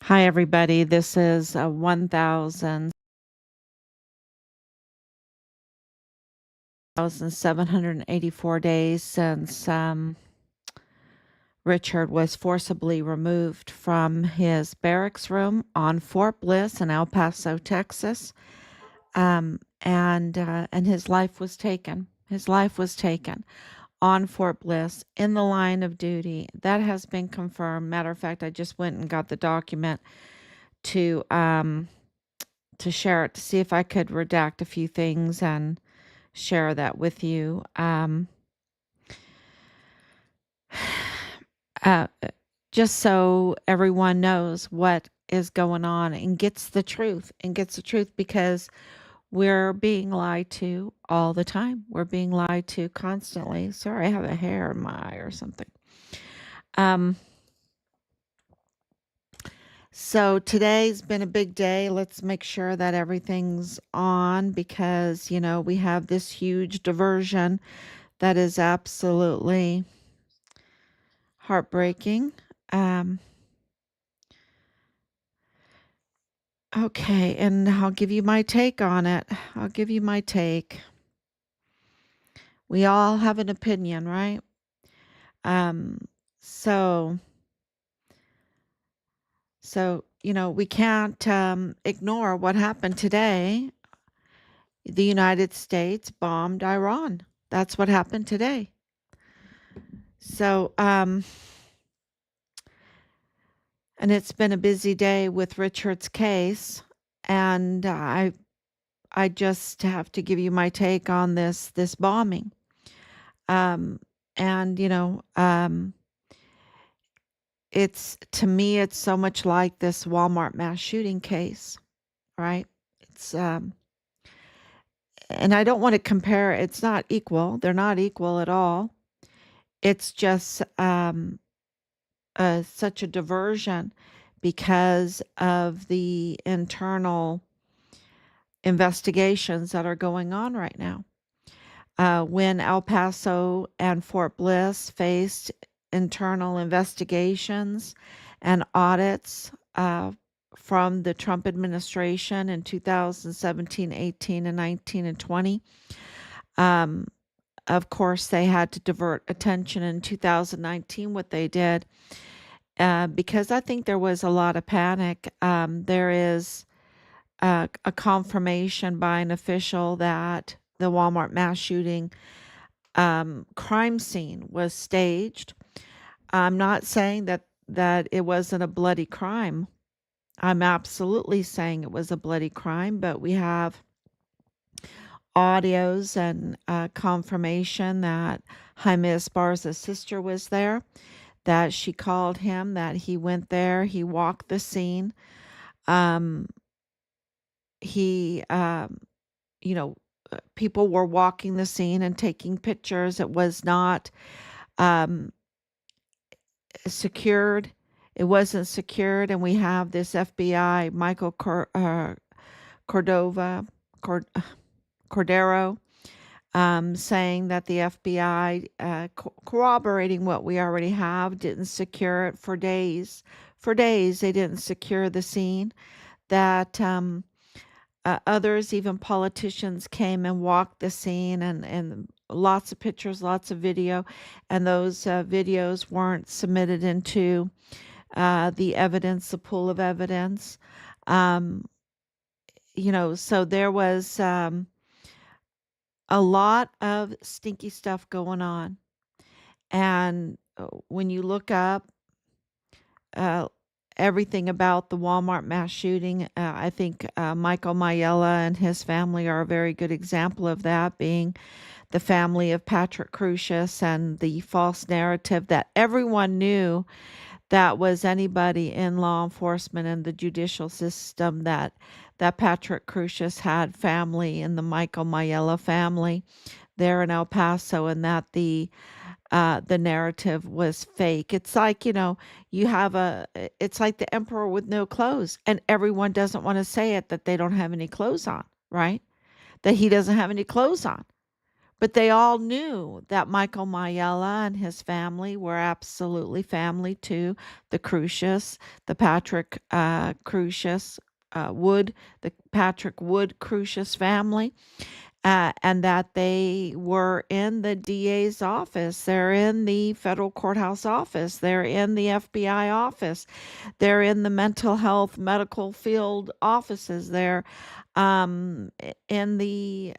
Hi, everybody. This is 1,784 days since Richard was forcibly removed from his barracks room on Fort Bliss in El Paso, Texas, and his life was taken. His life was taken on Fort Bliss in the line of duty. That has been confirmed. Matter of fact, I just went and got the document to share it to see if I could redact a few things and share that with you. Uh, just so everyone knows what is going on and gets the truth because we're being lied to all the time. We're being lied to constantly. Sorry, I have a hair in my eye or something. So today's been a big day. Let's make sure that everything's on because, we have this huge diversion that is absolutely heartbreaking. Okay, and I'll give you my take on it. I'll give you my take. We all have an opinion, right? So we can't ignore what happened today. The United States bombed Iran. That's what happened today. So, and it's been a busy day with Richard's case, and I just have to give you my take on this bombing. And it's, to me, it's so much like this Walmart mass shooting case, right? It's and I don't want to compare. It's not equal. They're not equal at all. It's just such a diversion because of the internal investigations that are going on right now. When El Paso and Fort Bliss faced internal investigations and audits from the Trump administration in 2017, 18, and 19, and 20. Of course, they had to divert attention in 2019, what they did, because I think there was a lot of panic. There is a confirmation by an official that the Walmart mass shooting crime scene was staged. I'm not saying that it wasn't a bloody crime. I'm absolutely saying it was a bloody crime, but we have audios and confirmation that Jaime Esparza's sister was there, that she called him, that he went there, he walked the scene. He, people were walking the scene and taking pictures. It was not secured. It wasn't secured, and we have this FBI Michael Cordero saying that the FBI, corroborating what we already have, didn't secure it for days. For days, they didn't secure the scene. That others, even politicians, came and walked the scene, and lots of pictures, lots of video, and those videos weren't submitted into the evidence, the pool of evidence. So there was a lot of stinky stuff going on. And when you look up everything about the Walmart mass shooting, I think Michael Mayella and his family are a very good example of that, being the family of Patrick Crusius, and the false narrative that everyone knew that was anybody in law enforcement and the judicial system that Patrick Crusius had family in the Michael Mayella family there in El Paso, and that the narrative was fake. It's like, it's like the emperor with no clothes, and everyone doesn't want to say it, that they don't have any clothes on, right? That he doesn't have any clothes on. But they all knew that Michael Mayella and his family were absolutely family to the Crucius, the Patrick Crucius Wood, the Patrick Wood Crucius family, and that they were in the DA's office. They're in the federal courthouse office. They're in the FBI office. They're in the mental health medical field offices. They're in the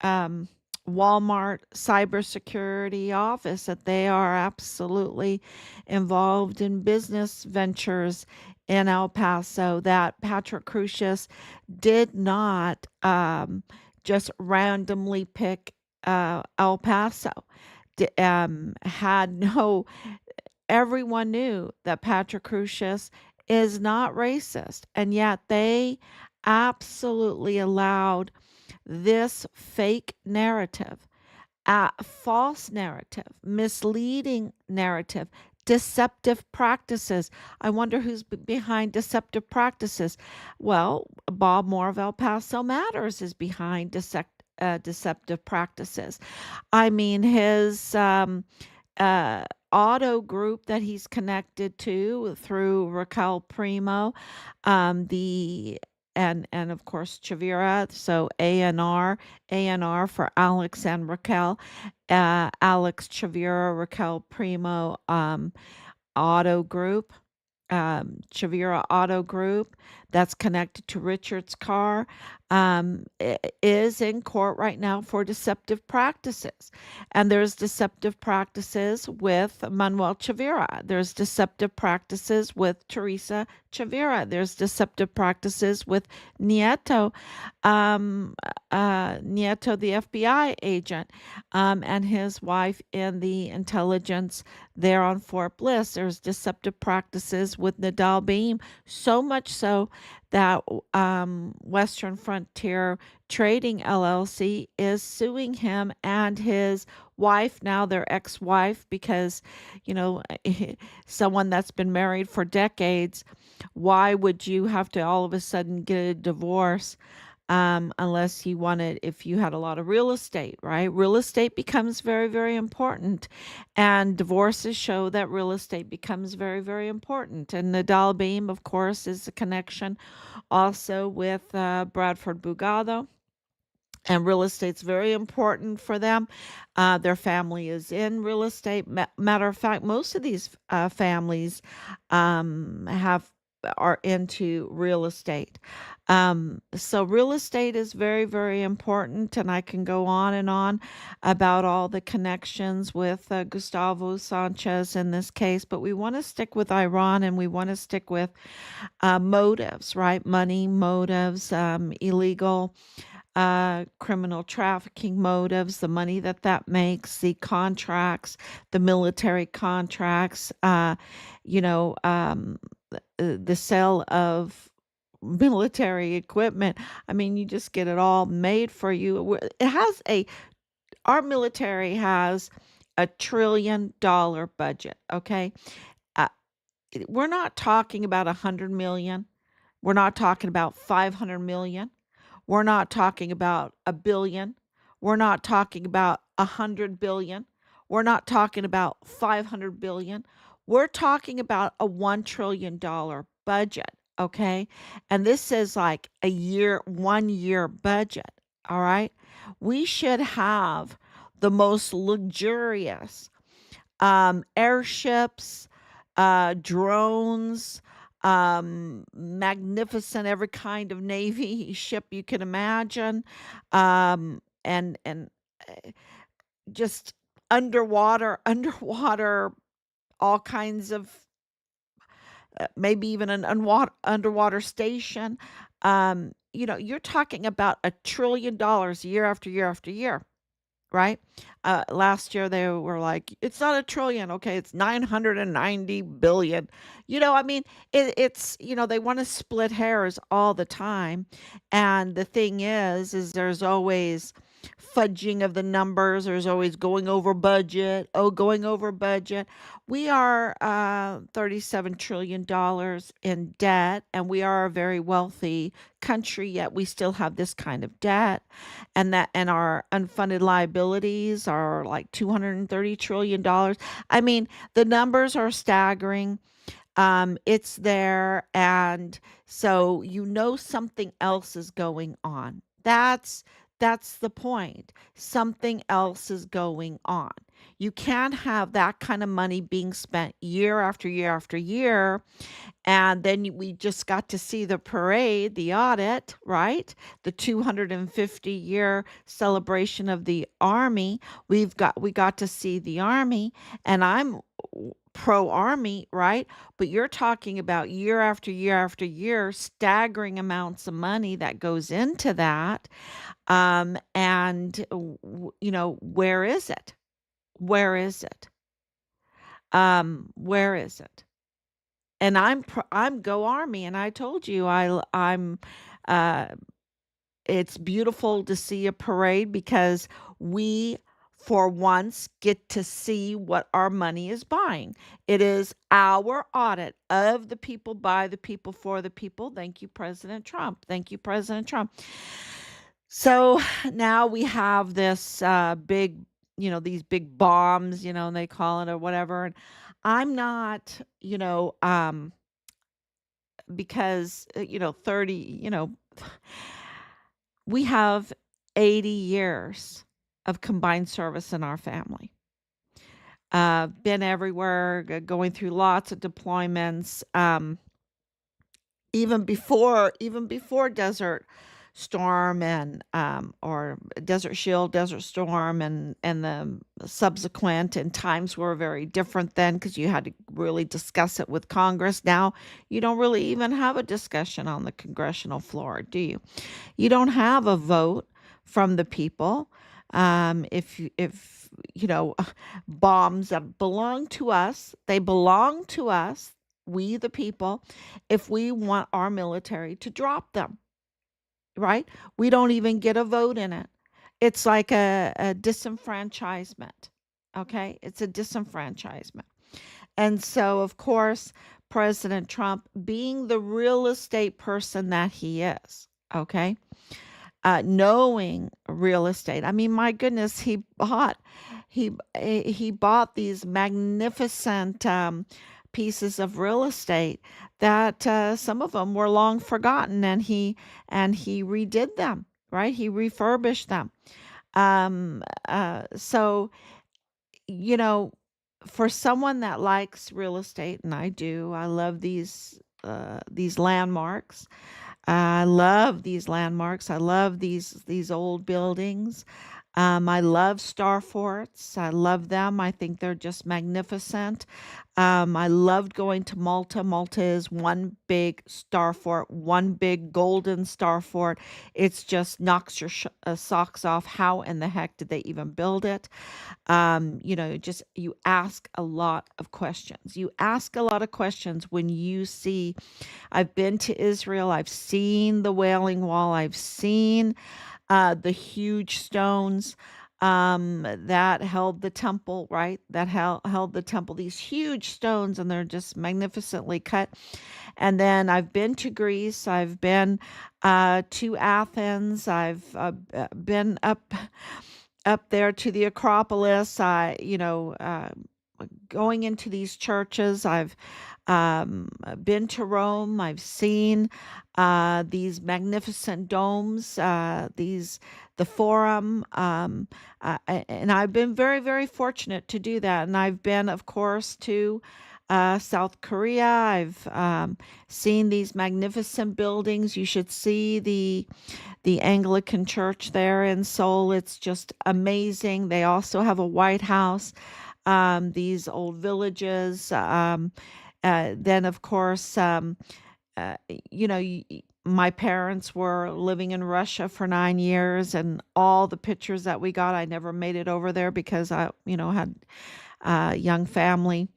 um, Walmart cybersecurity office, that they are absolutely involved in business ventures in El Paso, that Patrick Crucius did not just randomly pick El Paso. Had no, everyone knew that Patrick Crucius is not racist, and yet they absolutely allowed this fake narrative, false narrative, misleading narrative, deceptive practices. I wonder who's behind deceptive practices. Well, Bob Moore of El Paso Matters is behind deceptive practices. I mean, his uh, auto group that he's connected to through Raquel Primo, the and of course Chavira, so ANR for Alex and Raquel, Alex Chavira, Raquel Primo, auto group, Chavira Auto Group, that's connected to Richard's car, is in court right now for deceptive practices. And there's deceptive practices with Manuel Chavira. There's deceptive practices with Teresa Chavira. There's deceptive practices with Nieto, Nieto, the FBI agent, and his wife in the intelligence there on Fort Bliss. There's deceptive practices with Nadal Beam, so much so that Western Frontier Trading LLC is suing him and his wife, now their ex-wife, because, you know, someone that's been married for decades, why would you have to all of a sudden get a divorce? Unless you wanted, if you had a lot of real estate, right? Real estate becomes very, very important. And divorces show that real estate becomes very, very important. And Nadal Beam, of course, is a connection also with Bradford Bugado. And real estate's very important for them. Their family is in real estate. Matter of fact, most of these families have are into real estate. So real estate is very, very important, and I can go on about all the connections with Gustavo Sanchez in this case, but we want to stick with Iran, and we want to stick with motives, right? Money motives, illegal criminal trafficking motives, the money that makes, the contracts, the military contracts, you know, the sale of military equipment. I mean, you just get it all made for you. Our military has $1 trillion budget. Okay. Uh, we're not talking about 100 million. We're not talking about 500 million. We're not talking about a billion. We're not talking about 100 billion. We're not talking about 500 billion. We're talking about a $1 trillion budget. Okay. And this is like a year, 1 year budget. All right. We should have the most luxurious airships, drones, magnificent every kind of navy ship you can imagine, and just underwater, all kinds of maybe even an underwater station. You know, you're talking about $1 trillion year after year after year, right? Last year they were like, it's not a trillion, okay, it's 990 billion. You know, I mean, it's, you know, they want to split hairs all the time. And the thing is there's always fudging of the numbers. There's always going over budget. Oh, going over budget. We are $37 trillion in debt, and we are a very wealthy country, yet we still have this kind of debt. And our unfunded liabilities are like $230 trillion. I mean, the numbers are staggering. It's there, and so something else is going on. That's the point. Something else is going on. You can't have that kind of money being spent year after year after year, and then we just got to see the parade, the audit, right? The 250-year celebration of the Army. We got to see the Army, and I'm pro Army, right? But you're talking about year after year after year, staggering amounts of money that goes into that. And where is it? Where is it? Where is it? And I'm go Army, and I told you I'm uh it's beautiful to see a parade because we for once get to see what our money is buying. It is our audit of the people, by the people, for the people. Thank you, President Trump. Thank you, President Trump. So now we have this big, these big bombs, and they call it or whatever. And I'm not, because, 30, we have 80 years of combined service in our family. Been everywhere, going through lots of deployments. Even before Desert Storm and or Desert Shield, Desert Storm, and the subsequent, and times were very different then because you had to really discuss it with Congress. Now you don't really even have a discussion on the congressional floor, do you? You don't have a vote from the people. If bombs that belong to us, they belong to us, we the people, if we want our military to drop them, right? We don't even get a vote in it. It's like a disenfranchisement. Okay? It's a disenfranchisement. And so, of course, President Trump, being the real estate person that he is, okay, knowing real estate. I mean, my goodness, he bought these magnificent pieces of real estate that some of them were long forgotten, and he redid them, right? He refurbished them. So you know, for someone that likes real estate, and I do, I love these landmarks. I love these landmarks. I love these old buildings. I love star forts. I love them. I think they're just magnificent. I loved going to Malta. Malta is one big star fort, one big golden star fort. It's just knocks your socks off. How in the heck did they even build it? Just you ask a lot of questions. You ask a lot of questions when you see. I've been to Israel. I've seen the Wailing Wall. I've seen the huge stones that held the temple, right? That held the temple, these huge stones, and they're just magnificently cut. And then I've been to Greece. I've been to Athens. I've been up there to the Acropolis. Going into these churches. I've been to Rome. I've seen these magnificent domes, the Forum, and I've been very, very fortunate to do that. And I've been, of course, to South Korea. I've seen these magnificent buildings. You should see the Anglican Church there in Seoul. It's just amazing. They also have a White House. These old villages. Then, of course, uh, you know, y- my parents were living in Russia for 9 years, and all the pictures that we got, I never made it over there because I, had a young family.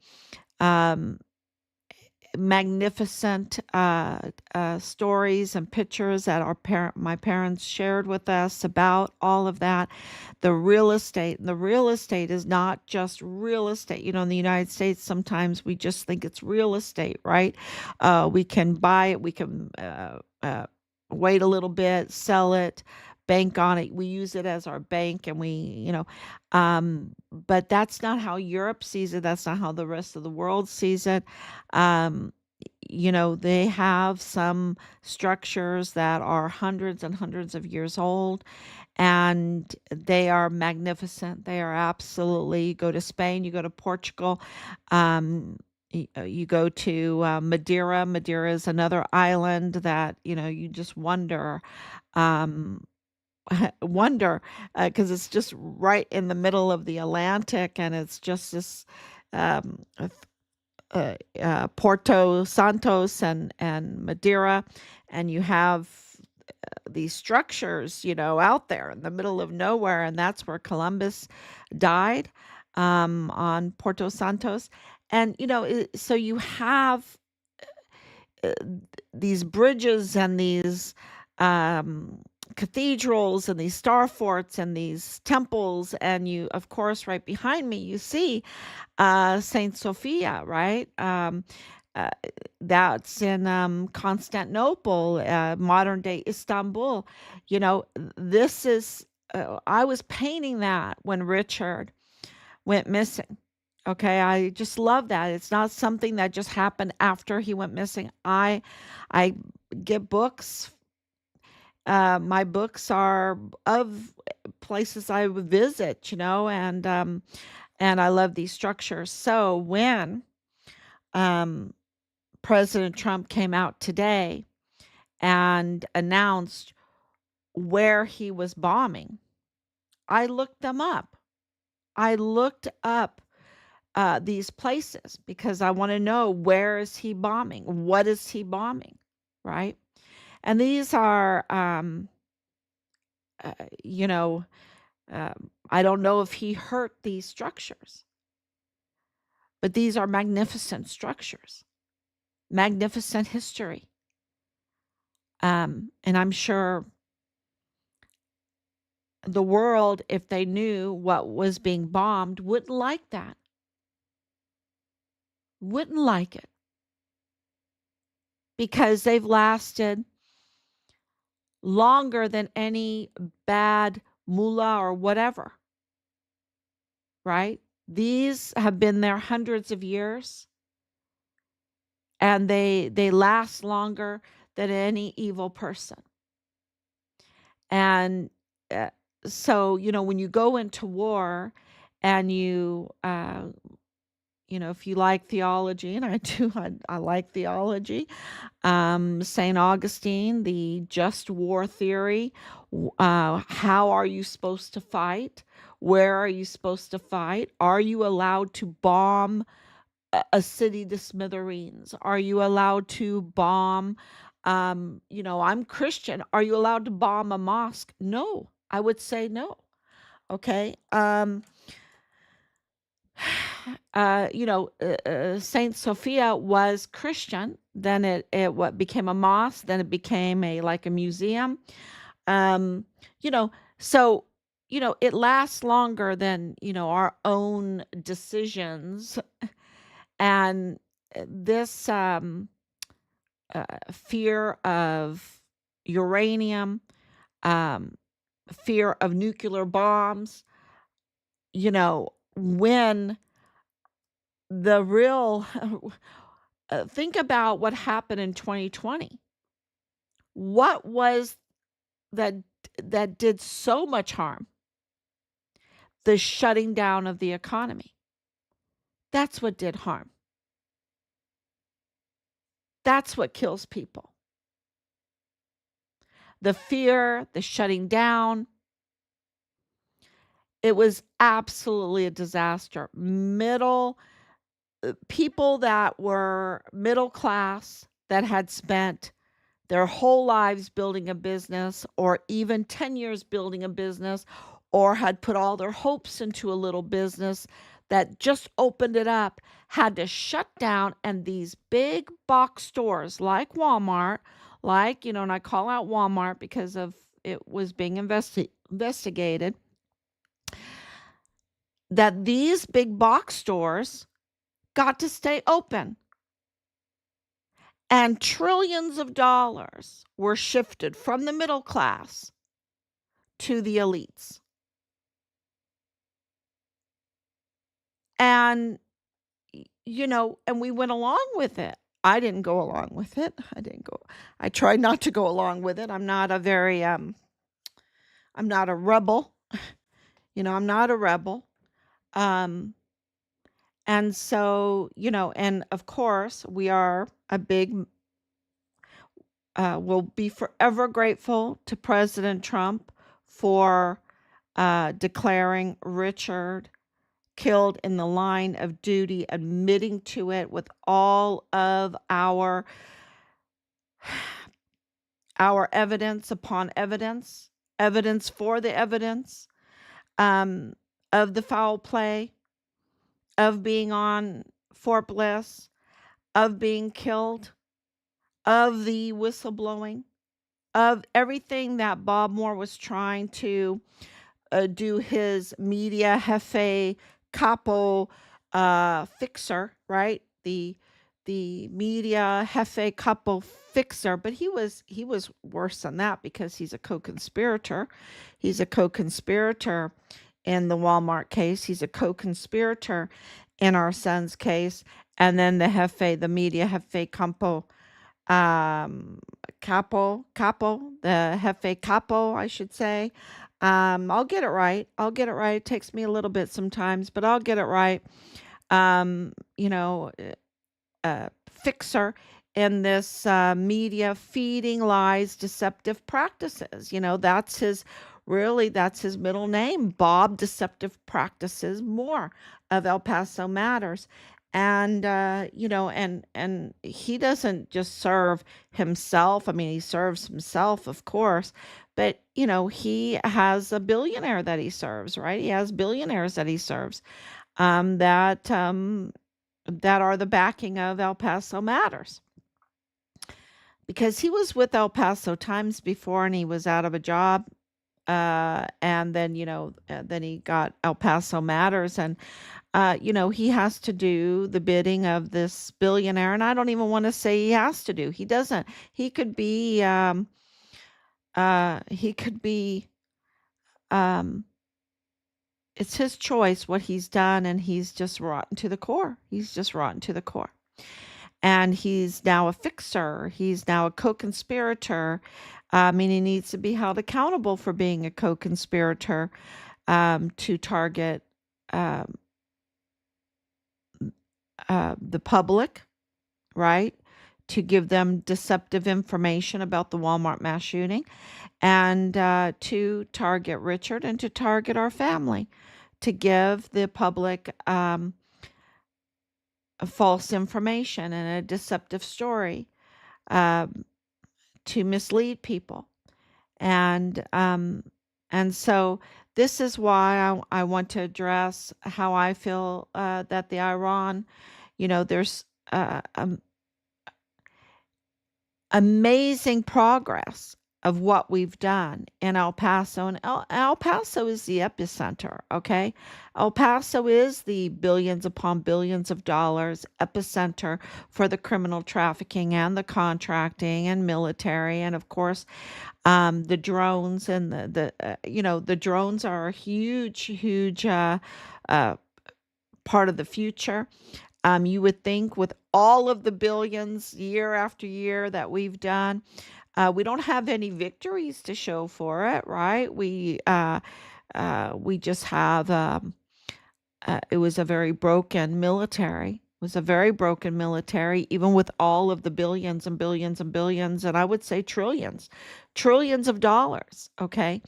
Um, magnificent stories and pictures that my parents shared with us about all of that. The real estate is not just real estate. In the United States, sometimes we just think it's real estate, right? We can buy it, we can wait a little bit, sell it, bank on it. We use it as our bank, and but that's not how Europe sees it. That's not how the rest of the world sees it. Um, they have some structures that are hundreds and hundreds of years old, and they are magnificent. They are absolutely, you go to Spain, you go to Portugal, you go to Madeira. Madeira is another island that, you just um, wonder, because it's just right in the middle of the Atlantic, and it's just this Porto Santos and Madeira, and you have these structures, out there in the middle of nowhere, and that's where Columbus died, on Porto Santos. And so you have uh, these bridges and these um, cathedrals and these star forts and these temples, and you, of course, right behind me, you see Saint Sophia, right? Uh, that's in Constantinople, modern day Istanbul. This is, I was painting that when Richard went missing. Okay, I just love that. It's not something that just happened after he went missing. I get books. My books are of places I would visit, and I love these structures. So when um, President Trump came out today and announced where he was bombing, I looked them up. I looked up these places because I want to know, where is he bombing? What is he bombing? Right? And these are, uh, you know, I don't know if he hurt these structures, but these are magnificent structures, magnificent history. And I'm sure the world, if they knew what was being bombed, wouldn't like that, wouldn't like it, because they've lasted longer than any bad mullah or whatever, right? These have been there hundreds of years, and they last longer than any evil person. And uh, so, when you go into war, and if you like theology, and I do, I like theology. St. Augustine, the just war theory. How are you supposed to fight? Where are you supposed to fight? Are you allowed to bomb a city to smithereens? Are you allowed to bomb? I'm Christian. Are you allowed to bomb a mosque? No, I would say no. Okay. Saint Sophia was Christian. Then it what became a mosque. Then it became like a museum. Um, you know, so it lasts longer than our own decisions. And this fear of uranium, um, fear of nuclear bombs. When the real think about what happened in 2020. What was that that did so much harm? The shutting down of the economy. That's what did harm. That's what kills people. The fear, the shutting down. It was absolutely a disaster. People that were middle class, that had spent their whole lives building a business, or even 10 years building a business, or had put all their hopes into a little business, that just opened it up had to shut down, and these big box stores like Walmart, like, and I call out Walmart because of it was being investigated, that these big box stores got to stay open, and trillions of dollars were shifted from the middle class to the elites. And and we went along with it. I didn't go along with it. I tried not to go along with it. I'm not a rebel. I'm not a rebel. And so, and of course, we are we'll be forever grateful to President Trump for declaring Richard killed in the line of duty, admitting to it with all of our evidence upon evidence, evidence for the evidence, of the foul play, of being on Fort Bliss, of being killed, of the whistleblowing, of everything that Bob Moore was trying to do his media jefe capo fixer, right? The media jefe capo fixer, but he was worse than that because he's a co-conspirator. He's a co-conspirator in the Walmart case. He's a co-conspirator in our son's case. And then the media jefe capo, the jefe capo, I should say. I'll get it right. It takes me a little bit sometimes, but I'll get it right. Um, you know, Fixer in this media feeding lies, deceptive practices. That's his middle name, Bob Deceptive Practices Moore of El Paso Matters. And and he doesn't just serve himself. I mean, he serves himself, of course, but he has a billionaire that he serves, right? He has billionaires that he serves, that are the backing of El Paso Matters. Because he was with El Paso Times before and he was out of a job. And then, then he got El Paso Matters, and, he has to do the bidding of this billionaire. And I don't even want to say he has to do. He doesn't. He could be, um, it's his choice what he's done, and he's just rotten to the core. And he's now a fixer. He's now a co-conspirator. I mean, he needs to be held accountable for being a co-conspirator, to target the public, right? To give them deceptive information about the Walmart mass shooting, and to target Richard and to target our family, to give the public a false information and a deceptive story, um, to mislead people. And so this is why I want to address how I feel that the Iran, there's amazing progress of what we've done in El Paso. And El Paso is the epicenter, okay? El Paso is the billions upon billions of dollars epicenter for the criminal trafficking and the contracting and military. And of course, the drones and the drones are a huge part of the future. You would think with all of the billions year after year that we've done, we don't have any victories to show for it, right? We just have, it was a very broken military. It was a very broken military, even with all of the billions and billions and billions, and I would say trillions of dollars, okay?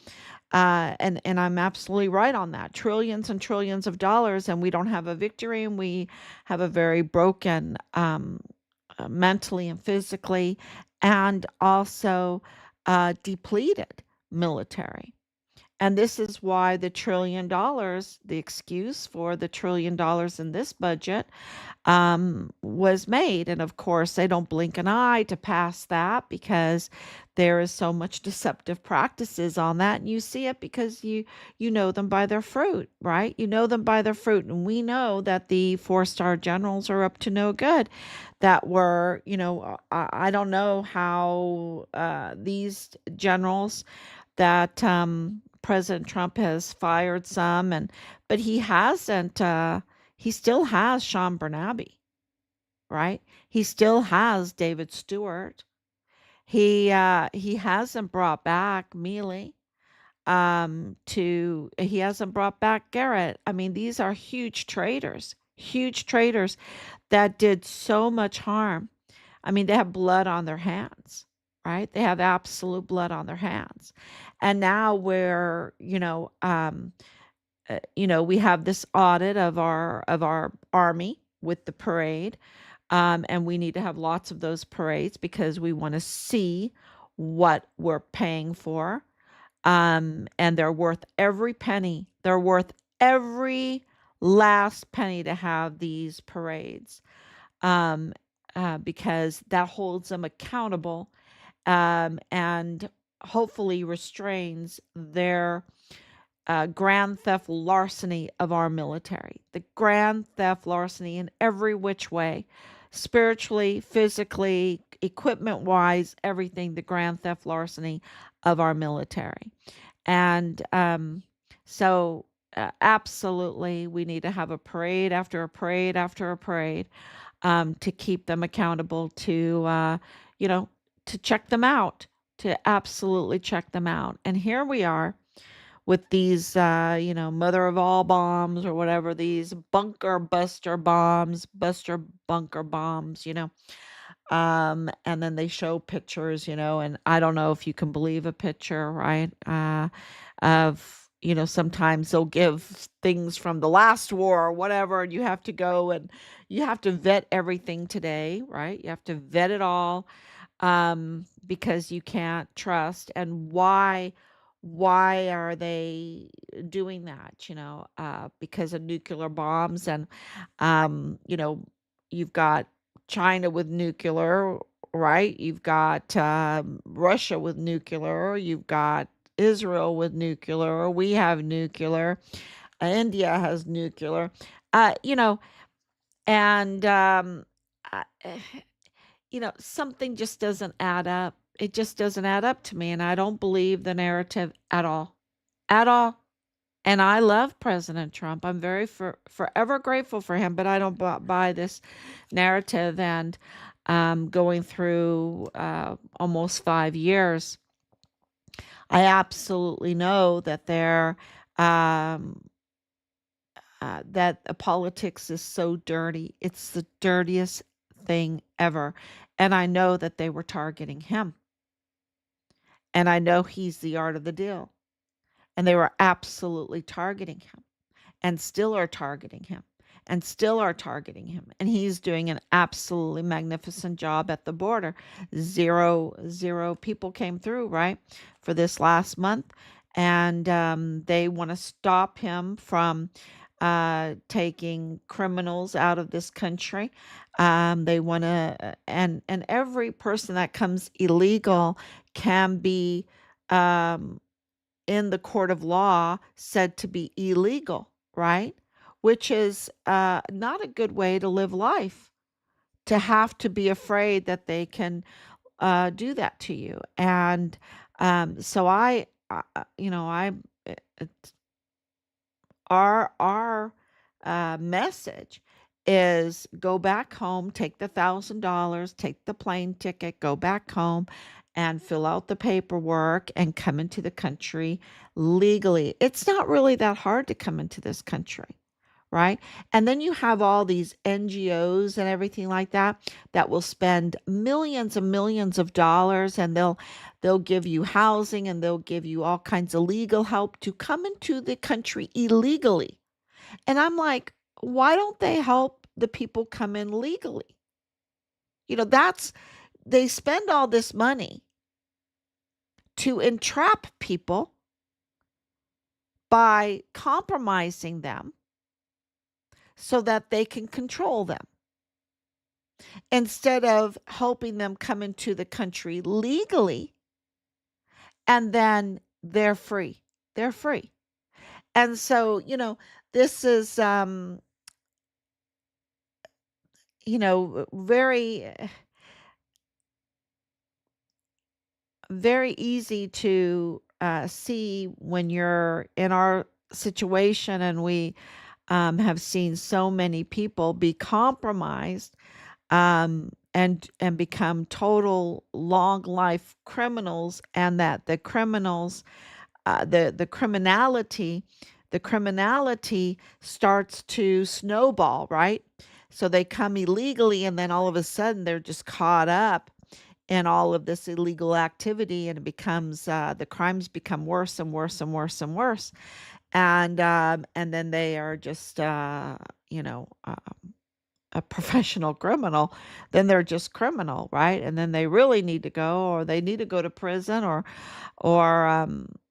And I'm absolutely right on that. Trillions and trillions of dollars, and we don't have a victory, and we have a very broken, mentally and physically, and also depleted military. And this is why the excuse for the $1 trillion in this budget was made. And of course, they don't blink an eye to pass that because there is so much deceptive practices on that. And you see it because you know them by their fruit, right? You know them by their fruit. And we know that the four-star generals are up to no good. That were, I don't know how these generals that President Trump has fired some, but he hasn't. He still has Sean Bernabe, right? He still has David Stewart. He hasn't brought back Mealy. He hasn't brought back Garrett. I mean, these are huge traitors that did so much harm. I mean, they have blood on their hands, right? They have absolute blood on their hands. And now we have this audit of our army with the parade, and we need to have lots of those parades because we want to see what we're paying for. And they're worth every penny. They're worth every last penny to have these parades, um, because that holds them accountable, and hopefully restrains their grand theft larceny of our military. The grand theft larceny in every which way, spiritually, physically, equipment wise, everything, the grand theft larceny of our military. And absolutely, we need to have a parade after a parade after a parade, to keep them accountable, you know, to check them out, to absolutely check them out. And here we are with these, mother of all bombs or whatever, these buster bunker bombs, and then they show pictures, and I don't know if you can believe a picture, right? Of, sometimes they'll give things from the last war or whatever, and you have to go and you have to vet everything today, right? You have to vet it all, because you can't trust. And why are they doing that? Because of nuclear bombs, and you've got China with nuclear, right? You've got Russia with nuclear. You've got Israel with nuclear. We have nuclear. India has nuclear. Uh, you know, and uh, eh, something just doesn't add up. It just doesn't add up to me, and I don't believe the narrative at all, at all. And I love President Trump. I'm very forever grateful for him, but I don't buy this narrative. And going through almost 5 years, I absolutely know that um, politics is so dirty. It's the dirtiest thing ever. And I know that they were targeting him. And I know he's the art of the deal. And they were absolutely targeting him, and still are targeting him, and still are targeting him. And he's doing an absolutely magnificent job at the border. Zero people came through, right, for this last month. And they want to stop him from taking criminals out of this country. They want to, and every person that comes illegal can be, um, in the court of law, said to be illegal, right? Which is not a good way to live life, to have to be afraid that they can do that to you. And so I, it's, our message is go back home, take the $1,000, take the plane ticket, go back home and fill out the paperwork and come into the country legally. It's not really that hard to come into this country, right? And then you have all these NGOs and everything like that that will spend millions and millions of dollars, and they'll give you housing, and they'll give you all kinds of legal help to come into the country illegally. And I'm like, why don't they help the people come in legally? That's they spend all this money to entrap people by compromising them so that they can control them instead of helping them come into the country legally, and then they're free. They're free. And so, this is, very, very easy to see when you're in our situation, and we have seen so many people be compromised, and become total long life criminals, and that the criminality starts to snowball, right? So they come illegally, and then all of a sudden they're just caught up in all of this illegal activity, and it becomes the crimes become worse and worse and worse and worse, and then they are just you know uh, a professional criminal. Then they're just criminal, right? And then they really need to go, or they need to go to prison, or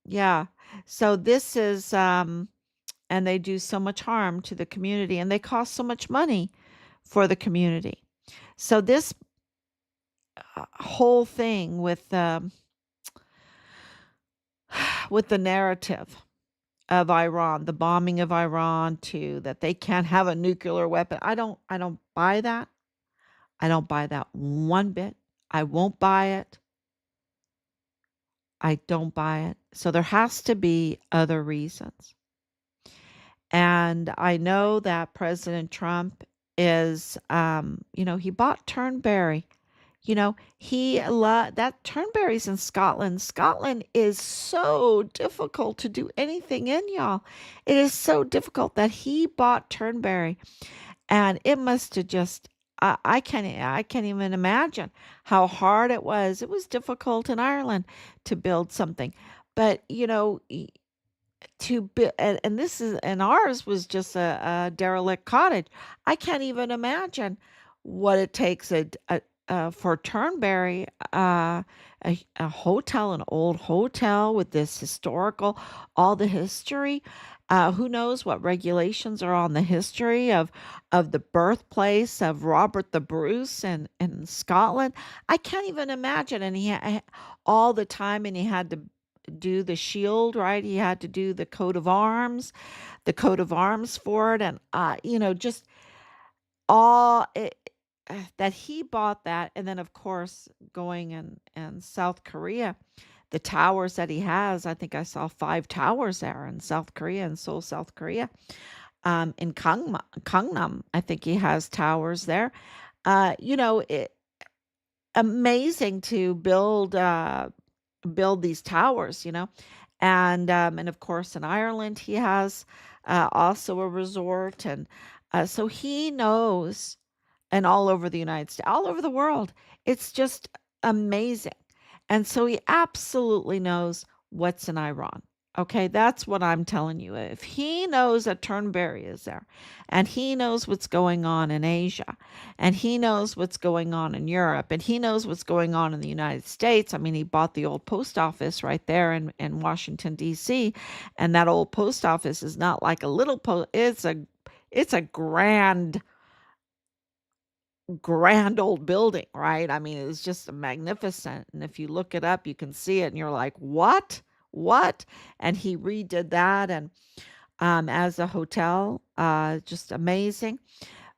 yeah. So this is and they do so much harm to the community, and they cost so much money for the community. So this whole thing with the narrative of Iran, the bombing of Iran, to that they can't have a nuclear weapon. I don't buy that. I don't buy that one bit. I won't buy it. I don't buy it. So there has to be other reasons. And I know that President Trump is, he bought Turnberry. That Turnberry's in Scotland. Scotland is so difficult to do anything in, y'all. It is so difficult that he bought Turnberry, and it must have just. I can't even imagine how hard it was. It was difficult in Ireland to build something, but to build, and this is, and ours was just a derelict cottage. I can't even imagine what it takes for Turnberry, a hotel, an old hotel with this historical, all the history. Who knows what regulations are on the history of the birthplace of Robert the Bruce in Scotland? I can't even imagine. And all the time, and he had to do the shield, right? He had to do the coat of arms for it, and just all it, that he bought that. And then of course going in South Korea, the towers that he has, I think I saw 5 towers there in South Korea, in Seoul, South Korea. In Gangnam, I think he has towers there. Amazing to build these towers, and of course in Ireland he has also a resort, and so he knows, and all over the United States, all over the world. It's just amazing. And so he absolutely knows what's in Iran. Okay, that's what I'm telling you. If he knows that Turnberry is there, and he knows what's going on in Asia, and he knows what's going on in Europe, and he knows what's going on in the United States. I mean, he bought the old post office right there in Washington, D.C., and that old post office is not like a little post, it's a grand old building, right? I mean, it's just magnificent. And if you look it up, you can see it and you're like, what? What? And he redid that, and as a hotel, just amazing.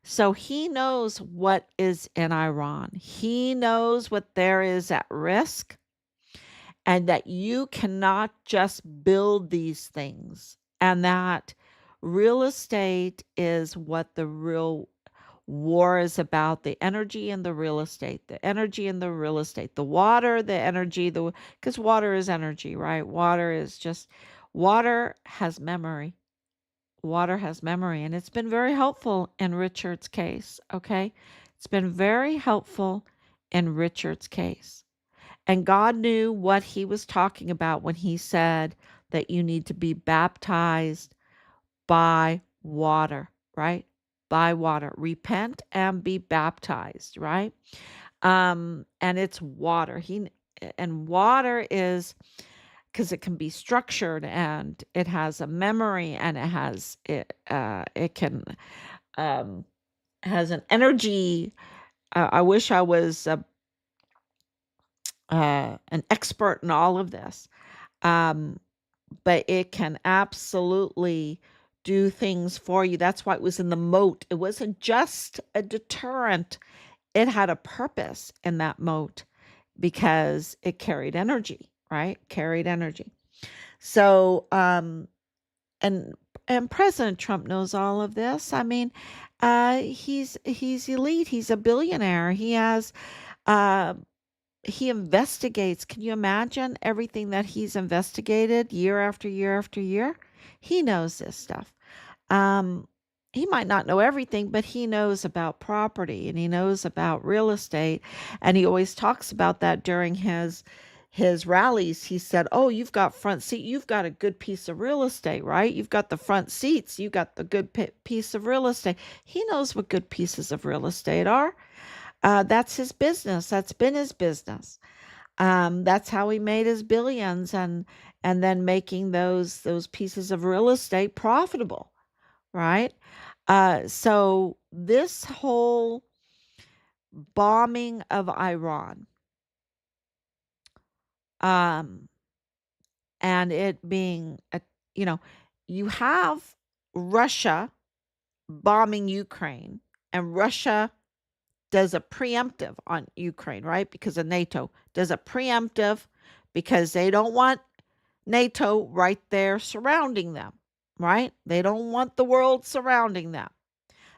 So he knows what is in Iran. He knows what there is at risk, and that you cannot just build these things, and that real estate is what the real war is about. The energy and the real estate, the energy and the real estate, the water, the energy, because water is energy, right? Water has memory. Water has memory, and it's been very helpful in Richard's case. Okay, it's been very helpful in Richard's case. And God knew what he was talking about when he said that you need to be baptized by water, right? By water. Repent and be baptized, right? And it's water. And water is, because it can be structured and it has a memory and it can um, has an energy. I wish I was an expert in all of this, um, but it can absolutely do things for you. That's why it was in the moat. It wasn't just a deterrent, it had a purpose in that moat because it carried energy, right? Carried energy. So, and President Trump knows all of this. I mean, he's elite. He's a billionaire. Uh, he investigates. Can you imagine everything that he's investigated year after year after year? He knows this stuff. Um, he might not know everything, but he knows about property and he knows about real estate, and he always talks about that during his rallies. He said, "Oh, you've got front seat. You've got a good piece of real estate, right? You've got the front seats. You got the good piece of real estate." He knows what good pieces of real estate are. That's his business. That's been his business. That's how he made his billions, and then making those pieces of real estate profitable, right? So this whole bombing of Iran, um, and it being a, you know, you have Russia bombing Ukraine, and Russia does a preemptive on Ukraine, right? Because of NATO, does a preemptive because they don't want NATO right there surrounding them, right? They don't want the world surrounding them.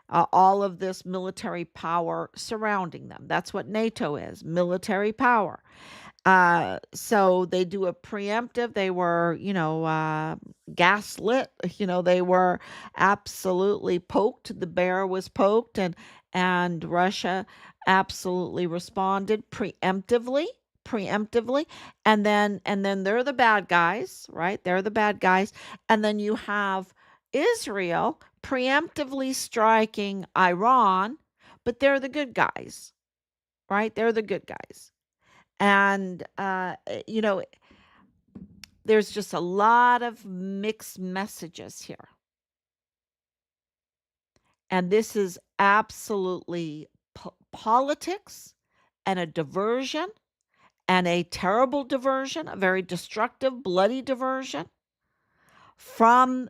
All of this military power surrounding them. That's what NATO is, military power. So they do a preemptive. They were, gaslit. They were absolutely poked. The bear was poked, and Russia absolutely responded preemptively, and then they're the bad guys, right? They're the bad guys, and then you have Israel preemptively striking Iran, but they're the good guys, right? They're the good guys. And, there's just a lot of mixed messages here. And this is absolutely politics and a diversion and a terrible diversion, a very destructive, bloody diversion from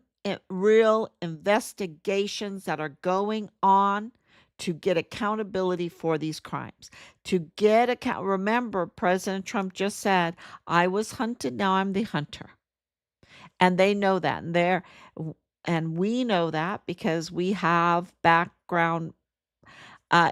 real investigations that are going on to get accountability for these crimes. To get account, remember, President Trump just said, "I was hunted, now I'm the hunter." And they know that, and we know that because we have background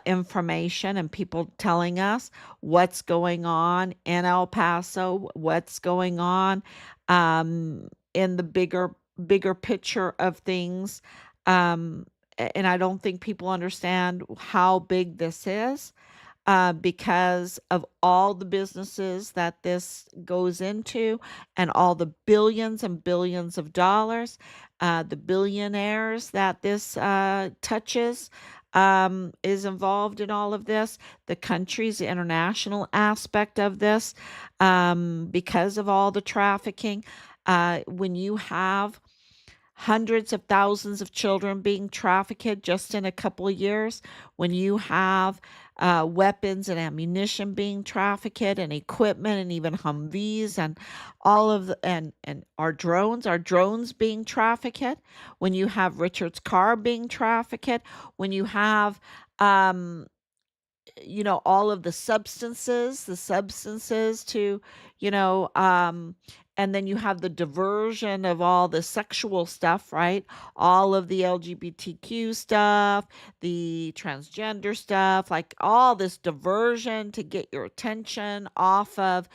information and people telling us what's going on in El Paso, what's going on in the bigger picture of things. And I don't think people understand how big this is because of all the businesses that this goes into and all the billions and billions of dollars, the billionaires that this touches. Is involved in all of this, the countries, the international aspect of this, because of all the trafficking. When you have hundreds of thousands of children being trafficked just in a couple of years, when you have weapons and ammunition being trafficked and equipment and even Humvees and all of the and our drones being trafficked, when you have Richard's car being trafficked, when you have all of the substances to, you know, and then you have the diversion of all the sexual stuff, right? All of the LGBTQ stuff, the transgender stuff, like all this diversion to get your attention off of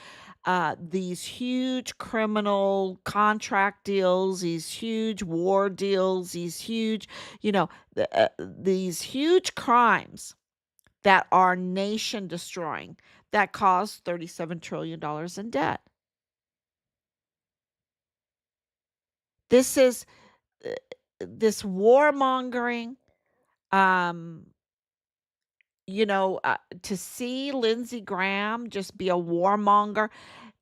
these huge criminal contract deals, these huge war deals, these huge, these huge crimes that are nation destroying, that caused $37 trillion in debt. This is this warmongering. Um, to see Lindsey Graham just be a warmonger,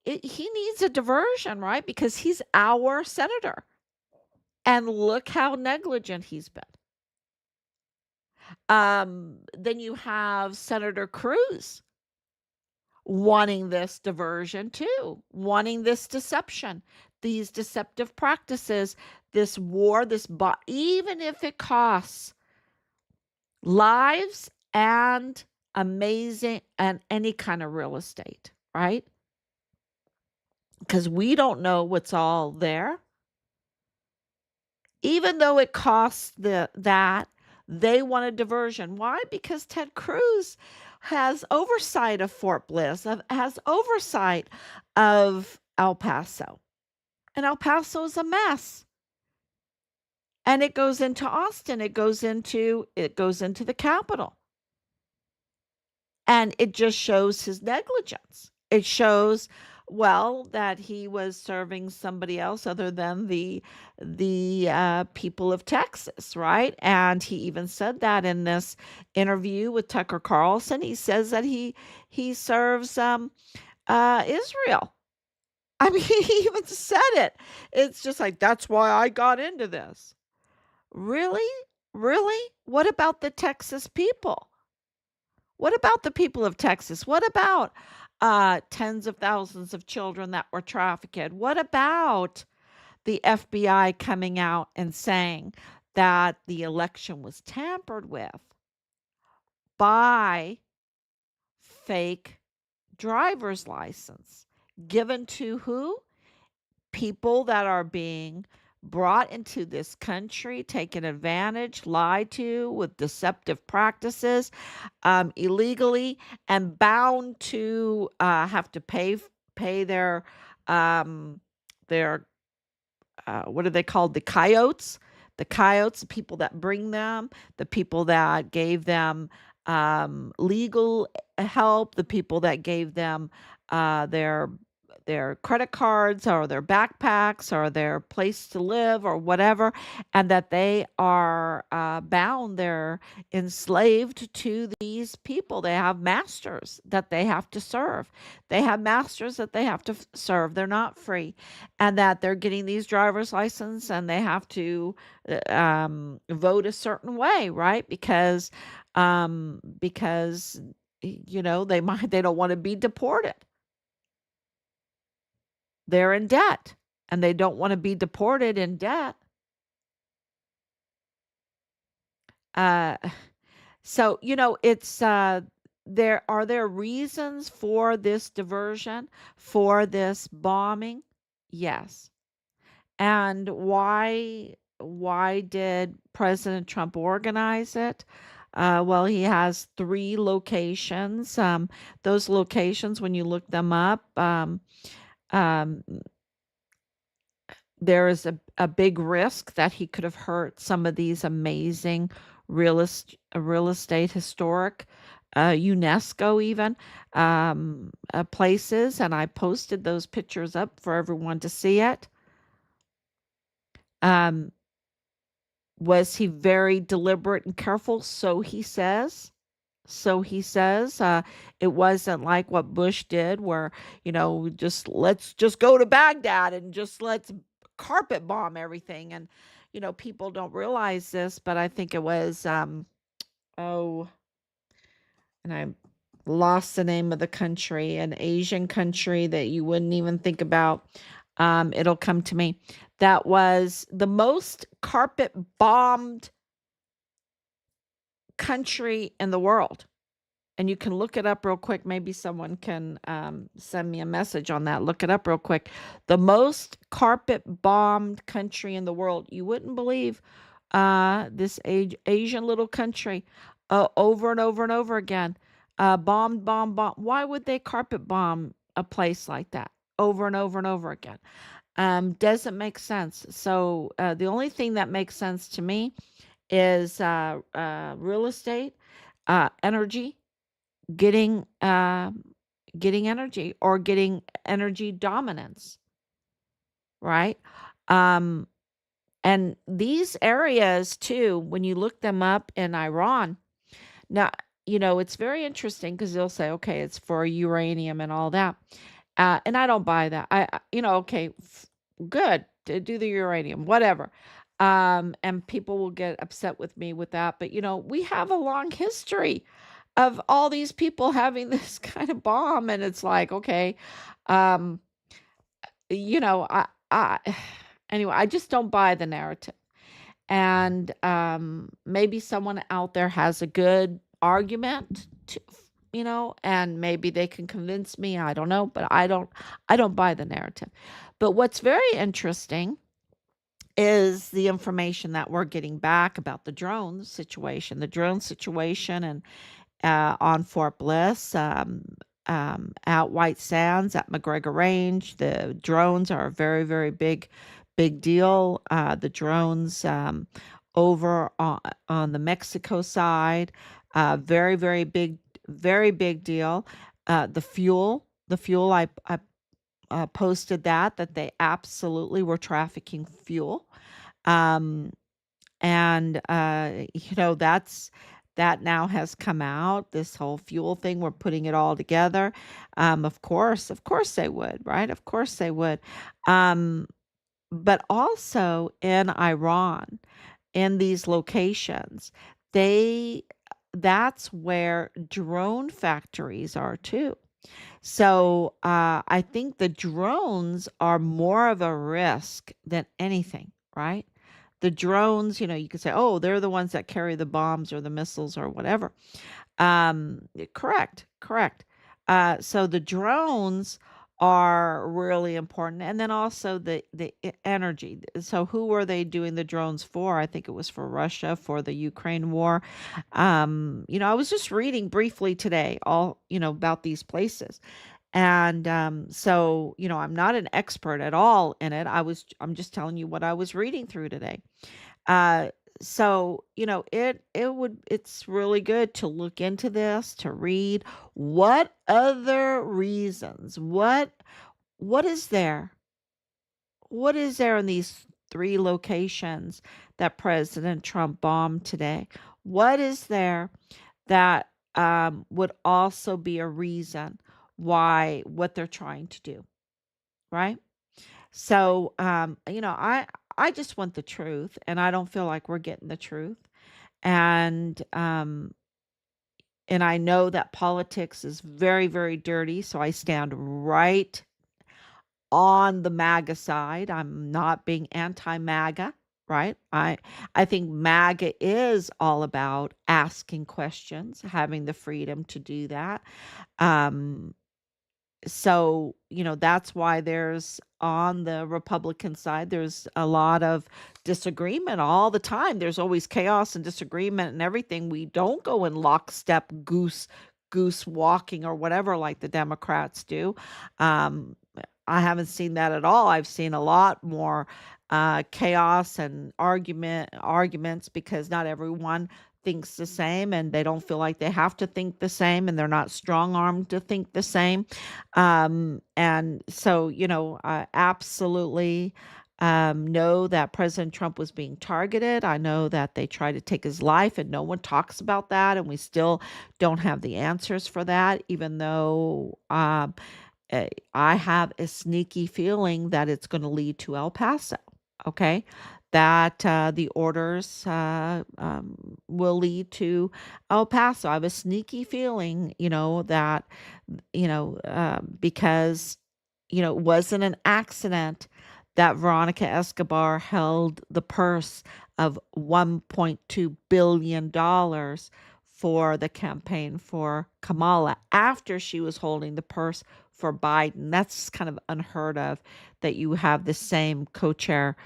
he needs a diversion, right? Because he's our senator. And look how negligent he's been. Then you have Senator Cruz wanting this diversion too, wanting this deception, these deceptive practices, this war, even if it costs lives and amazing and any kind of real estate, right? Because we don't know what's all there. Even though it costs that, they want a diversion. Why? Because Ted Cruz has oversight of Fort Bliss, has oversight of El Paso. And El Paso is a mess. And it goes into Austin. It goes into the capital. And it just shows his negligence. It shows, well, that he was serving somebody else other than the people of Texas, right? And he even said that in this interview with Tucker Carlson. He says that he serves Israel. I mean, he even said it. It's just like, that's why I got into this. Really? Really? What about the Texas people? What about the people of Texas? What about tens of thousands of children that were trafficked? What about the FBI coming out and saying that the election was tampered with by fake driver's license given to who? People that are being brought into this country, taken advantage, lied to with deceptive practices, illegally, and bound to have to pay um, their what are they called? The coyotes, the people that bring them, the people that gave them legal help, the people that gave them their credit cards or their backpacks or their place to live or whatever, and that they are bound, they're enslaved to these people. They have masters that they have to serve. They have masters that they have to serve. They're not free, and that they're getting these driver's license and they have to vote a certain way, right? Because they don't want to be deported. They're in debt and they don't want to be deported in debt. Uh, so, it's there reasons for this diversion, for this bombing? Yes. And why did President Trump organize it? Well, he has 3 locations. Those locations, when you look them up, um, there is a big risk that he could have hurt some of these amazing real estate historic UNESCO even places, and I posted those pictures up for everyone to see it. Um, was he very deliberate and careful? So he says. So he says, it wasn't like what Bush did, where, let's just go to Baghdad and just let's carpet bomb everything. And, people don't realize this, but I think it was, oh, and I lost the name of the country, an Asian country that you wouldn't even think about. It'll come to me. That was the most carpet bombed country in the world. And you can look it up real quick. Maybe someone can send me a message on that. Look it up real quick. The most carpet bombed country in the world. You wouldn't believe this Asian little country over and over and over again. Bombed. Why would they carpet bomb a place like that over and over and over again? Doesn't make sense. So the only thing that makes sense to me is real estate, energy, getting energy or getting energy dominance, right? And these areas too, when you look them up in Iran, now, it's very interesting because they'll say, okay, it's for uranium and all that. And I don't buy that. Okay, good to do the uranium, whatever. And people will get upset with me with that. But, we have a long history of all these people having this kind of bomb. And it's like, okay, um, you know, anyway, I just don't buy the narrative. And maybe someone out there has a good argument and maybe they can convince me. I don't know, but I don't buy the narrative. But what's very interesting is the information that we're getting back about the drone situation, and on Fort Bliss, at White Sands, at McGregor Range. The drones are a very, very big deal. The drones over on the Mexico side, very big deal. The fuel, I posted that they absolutely were trafficking fuel. Um, and that now has come out, this whole fuel thing. We're putting it all together. Of course they would, right? Of course they would. Um, but also in Iran, in these locations, they that's where drone factories are too. So I think the drones are more of a risk than anything, right? The drones, you could say, oh, they're the ones that carry the bombs or the missiles or whatever. Correct, correct. So the drones are really important, and then also the energy. So who were they doing the drones for? I think it was for Russia, for the Ukraine war. I was just reading briefly today all about these places. And so I'm not an expert at all in it. I'm just telling you what I was reading through today. uh so it's really good to look into this, to read what other reasons, what is there, in these three locations that President Trump bombed today. What is there that would also be a reason why what they're trying to do, right? So, I just want the truth, and I don't feel like we're getting the truth. And I know that politics is very, very dirty, so I stand right on the MAGA side. I'm not being anti-MAGA, right? I think MAGA is all about asking questions, having the freedom to do that. Um, so that's why there's, on the Republican side, there's a lot of disagreement all the time. There's always chaos and disagreement and everything. We don't go in lockstep, goose walking or whatever, like the Democrats do. um I haven't seen that at all. I've seen a lot more chaos and arguments, because not everyone thinks the same, and they don't feel like they have to think the same, and they're not strong armed to think the same. And so, I absolutely know that President Trump was being targeted. I know that they tried to take his life, and no one talks about that. And we still don't have the answers for that, even though I have a sneaky feeling that it's going to lead to El Paso. Okay. That the orders will lead to El Paso. I have a sneaky feeling, that, because, it wasn't an accident that Veronica Escobar held the purse of $1.2 billion for the campaign for Kamala after she was holding the purse for Biden. That's kind of unheard of, that you have the same co-chair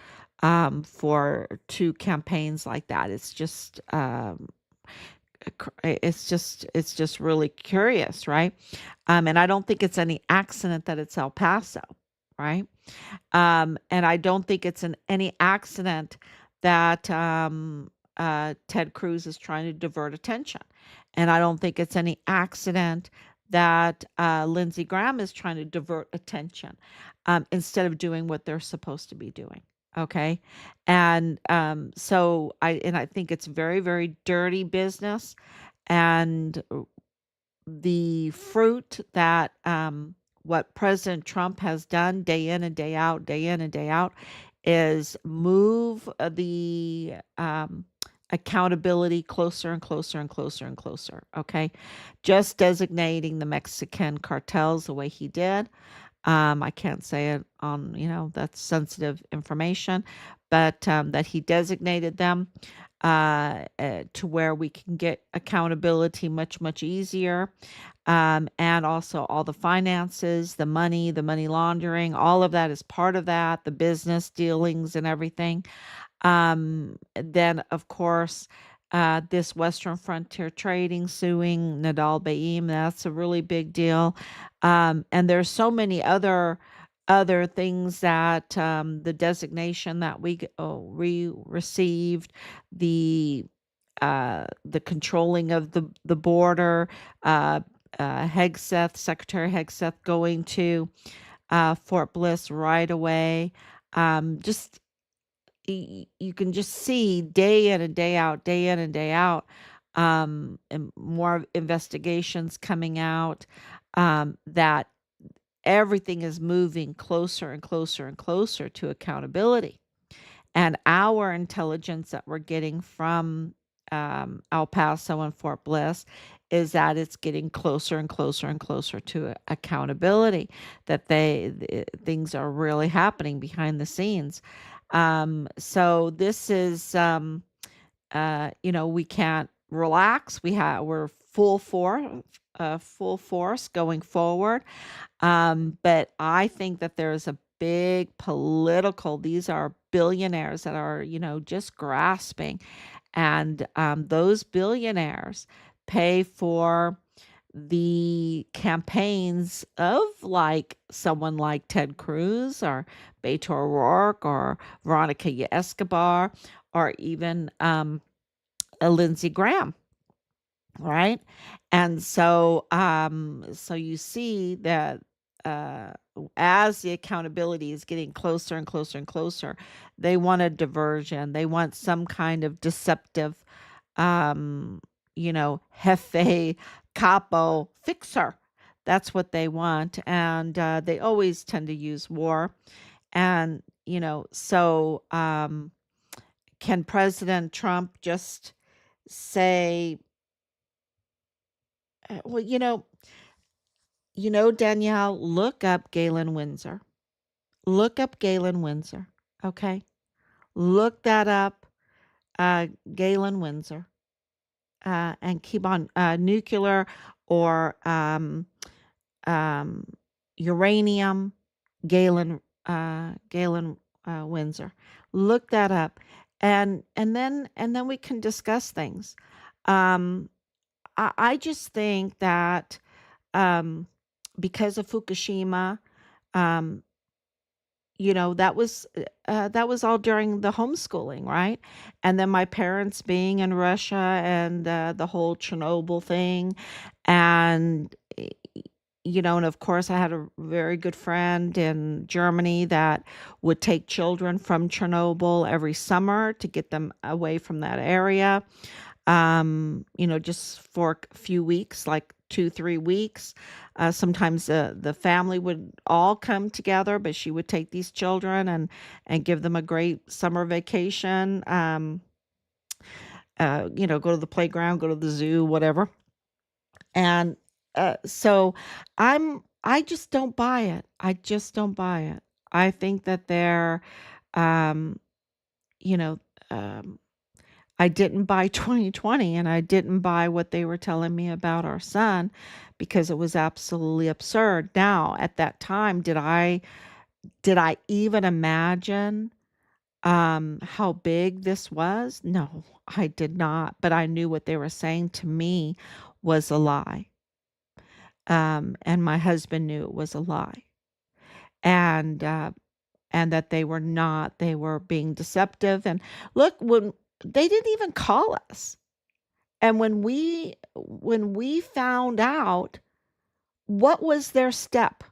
for two campaigns like that. It's just really curious, right? And I don't think it's any accident that it's El Paso, right? And I don't think it's any accident that Ted Cruz is trying to divert attention. And I don't think it's any accident that Lindsey Graham is trying to divert attention, instead of doing what they're supposed to be doing. Okay. And I think it's very, very dirty business. And the fruit that what President Trump has done day in and day out, day in and day out, is move the accountability closer and closer and closer and closer. Okay. Just designating the Mexican cartels the way he did. I can't say it on, that's sensitive information, but that he designated them to where we can get accountability much, much easier. And also all the finances, the money laundering, all of that is part of that, the business dealings and everything. Then, of course, this Western Frontier Trading suing Nadal Baim, that's a really big deal. And there's so many other things that the designation that we received, the controlling of the border, uh, Hegseth, Secretary Hegseth going to Fort Bliss right away. Just you can just see day in and day out, day in and day out, and more investigations coming out, that everything is moving closer and closer and closer to accountability. And our intelligence that we're getting from El Paso and Fort Bliss is that it's getting closer and closer and closer to accountability, that things are really happening behind the scenes. So this is, we can't relax. We're full force going forward. But I think that there's a big political, these are billionaires that are, just grasping. And those billionaires pay for the campaigns of like someone like Ted Cruz or Beto O'Rourke or Veronica Escobar or even a Lindsey Graham, right? And so you see that uh, as the accountability is getting closer and closer and closer, they want a diversion. They want some kind of deceptive, jefe, capo, fixer. That's what they want, and they always tend to use war. And can President Trump just say, well, Danielle, look up Galen Windsor. Look up Galen Windsor. Okay. Look that up, uh, Galen Windsor, and keep on nuclear or um, uranium, Galen Windsor. Look that up, and then we can discuss things. Um, I just think that um, because of Fukushima, um, that was all during the homeschooling, right? And then my parents being in Russia and the whole Chernobyl thing, and and of course I had a very good friend in Germany that would take children from Chernobyl every summer to get them away from that area, just for a few weeks, like 2, 3 weeks. Sometimes the family would all come together, but she would take these children and give them a great summer vacation. Go to the playground, go to the zoo, whatever. And so I just don't buy it. I just don't buy it. I think that um, you know, um, I didn't buy 2020 and I didn't buy what they were telling me about our son because it was absolutely absurd. Now, at that time, did I even imagine how big this was? No, I did not, but I knew what they were saying to me was a lie. And my husband knew it was a lie. And and that they were not, they were being deceptive. And look, when they didn't even call us. And when we found out, what was their step?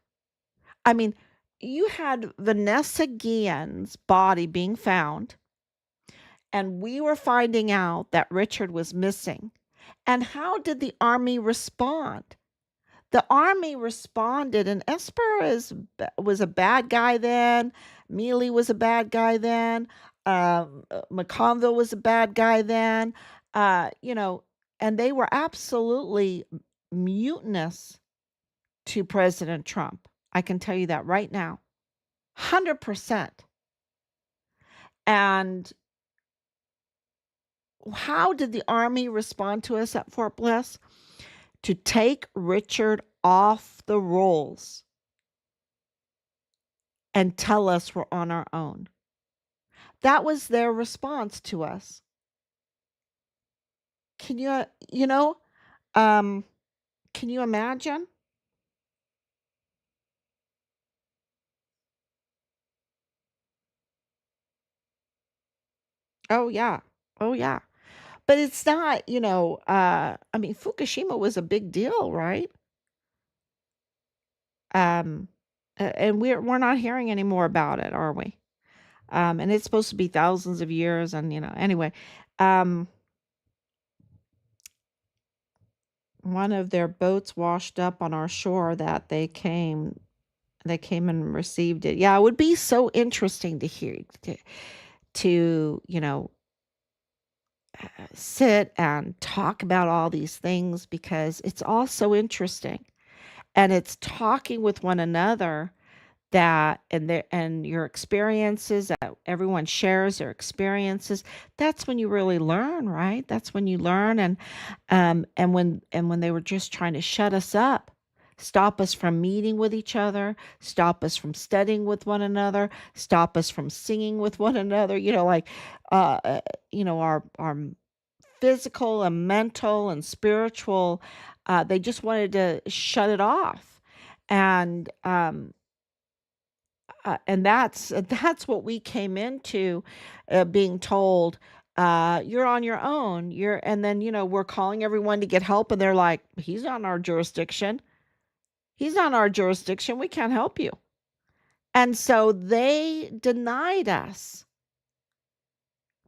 I mean, you had Vanessa Guillen's body being found, and we were finding out that Richard was missing. And how did the army respond? The army responded, and was a bad guy then. Mealy was a bad guy then. McConville was a bad guy then. You know, and they were absolutely mutinous to President Trump. I can tell you that right now. 100%. And how did the army respond to us at Fort Bliss? To take Richard off the rolls and tell us we're on our own. That was their response to us. Can you, um, can you imagine? Oh, yeah. Oh, yeah. But it's not, I mean, Fukushima was a big deal, right? Um, and we're not hearing any more about it, are we? And it's supposed to be thousands of years, and anyway, um, one of their boats washed up on our shore that they came and received it. Yeah, it would be so interesting to hear to sit and talk about all these things, because it's all so interesting, and it's talking with one another, that and your experiences, that everyone shares their experiences. That's when you really learn, right? That's when you learn. And when they were just trying to shut us up, stop us from meeting with each other, stop us from studying with one another, stop us from singing with one another, like uh uh, our physical and mental and spiritual, they just wanted to shut it off. And that's what we came into, being told, you're on your own. And then we're calling everyone to get help, and they're like, he's not in our jurisdiction. He's not in our jurisdiction. We can't help you. And so they denied us.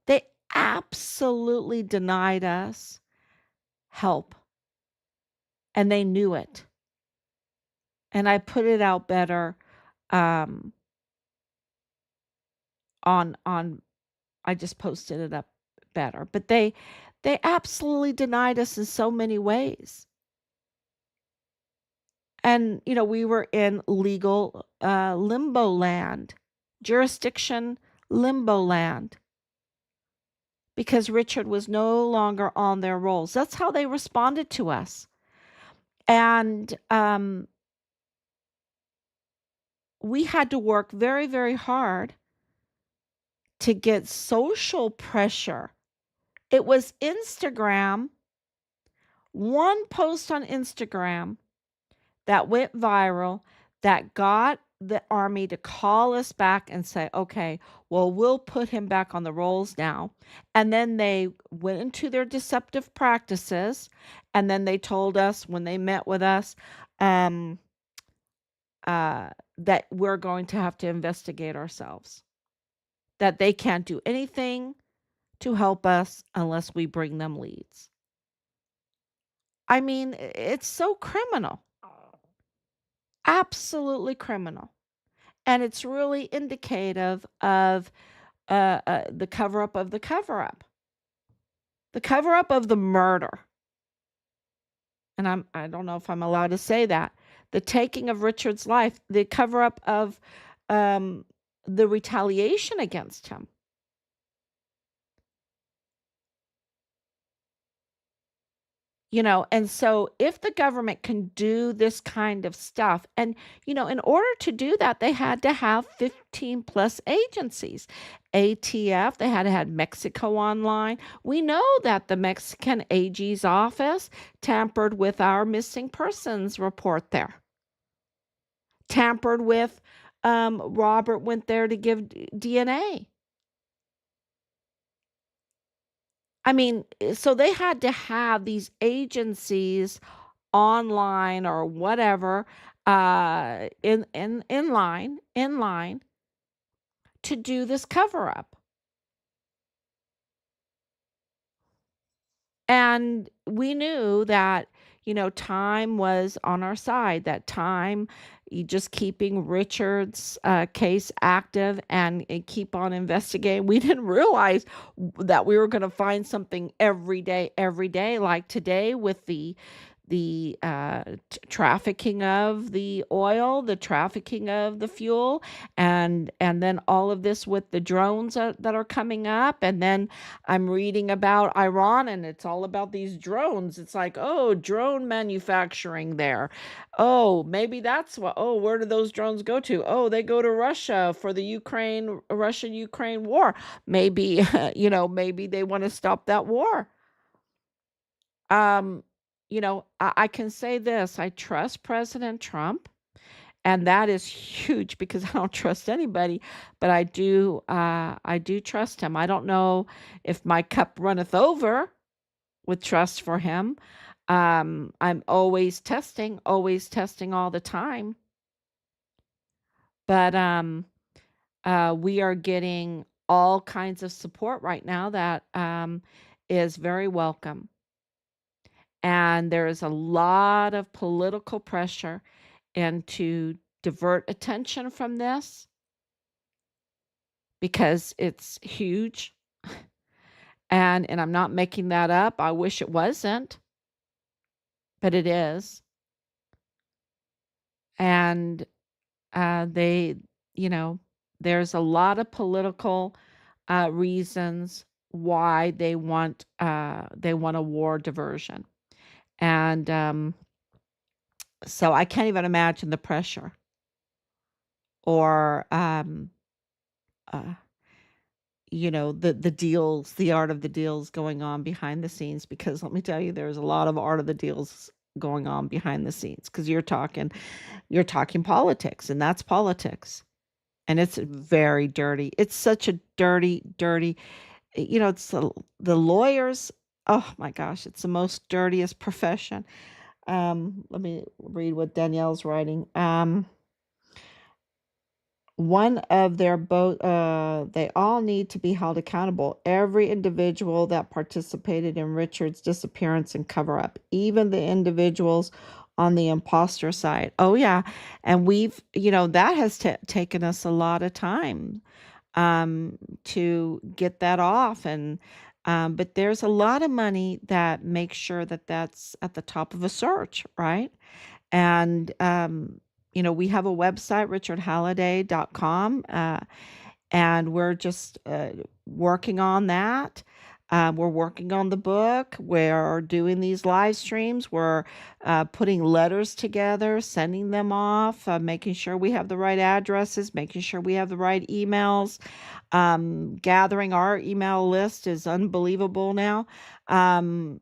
They absolutely denied us help, and they knew it. And I put it out better, um, on I just posted it up better. But they absolutely denied us in so many ways. And we were in legal, limbo land, jurisdiction limbo land, because Richard was no longer on their rolls. That's how they responded to us. And we had to work very, very hard to get social pressure. It was Instagram, one post on Instagram that went viral, that got the army to call us back and say, okay, well, we'll put him back on the rolls now. And then they went into their deceptive practices. And then they told us, when they met with us, um, that we're going to have to investigate ourselves, that they can't do anything to help us unless we bring them leads. I mean, it's so criminal, absolutely criminal. And it's really indicative of, the cover up of the cover up, the cover up of the murder. And I don't know if I'm allowed to say that. The taking of Richard's life, the cover up of, um, the retaliation against him. And so if the government can do this kind of stuff, and in order to do that, they had to have 15 plus agencies. ATF, they had to have Mexico online. We know that the Mexican AG's office tampered with our missing persons report there, tampered with, Robert went there to give DNA. I mean, so they had to have these agencies online or whatever, in line to do this cover up. And we knew that, time was on our side. That time, just keeping Richard's case active and keep on investigating. We didn't realize that we were going to find something every day, like today with the trafficking of the oil, the trafficking of the fuel, and then all of this with the drones that are coming up. And then I'm reading about Iran, and it's all about these drones. It's like, oh, drone manufacturing there. Oh, maybe that's what. Oh, where do those drones go to? Oh, they go to Russia for the Russia-Ukraine war. Maybe maybe they want to stop that war. um I can say this: I trust President Trump, and that is huge because I don't trust anybody, but I do trust him. I don't know if my cup runneth over with trust for him. I'm always testing all the time. But we are getting all kinds of support right now that is very welcome. And there is a lot of political pressure, and to divert attention from this because it's huge. And I'm not making that up. I wish it wasn't, but it is. And they, there's a lot of political reasons why they want a war diversion. And so I can't even imagine the pressure or uh, the deals, the art of the deals going on behind the scenes. Because let me tell you, there's a lot of art of the deals going on behind the scenes, because you're talking politics, and that's politics, and it's very dirty. It's such a dirty, it's the lawyers. Oh my gosh, it's the most dirtiest profession. Let me read what Danielle's writing. One of their both they all need to be held accountable. Every individual that participated in Richard's disappearance and cover up, even the individuals on the imposter side. Oh yeah, and that has taken us a lot of time to get that off. And but there's a lot of money that makes sure that that's at the top of a search, right? And we have a website, richardhalliday.com, and we're just working on that. We're working on the book. We're doing these live streams. We're putting letters together, sending them off, making sure we have the right addresses, making sure we have the right emails. Gathering our email list is unbelievable now. Um,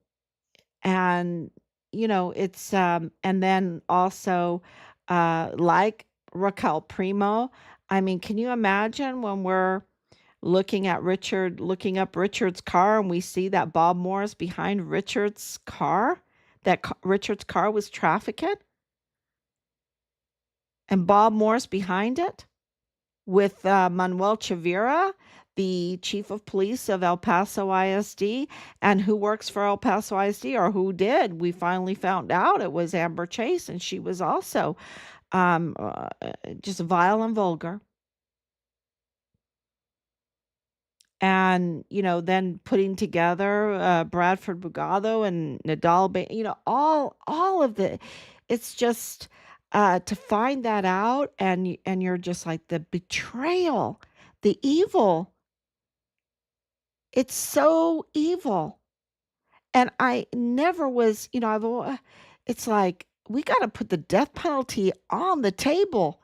and it's and then also like Raquel Primo. I mean, can you imagine when we're looking up Richard's car, and we see that Bob Moore's behind Richard's car, that Richard's car was trafficked, and Bob Moore's behind it with Manuel Chavira, the chief of police of El Paso ISD, and who works for El Paso ISD, or who did. We finally found out it was Amber Chase, and she was also um, uh, just vile and vulgar. And then putting together Bradford Bugado and Nadal, all of the, it's just to find that out, and you're just like, the betrayal, the evil. It's so evil. And I never was, it's like, we got to put the death penalty on the table,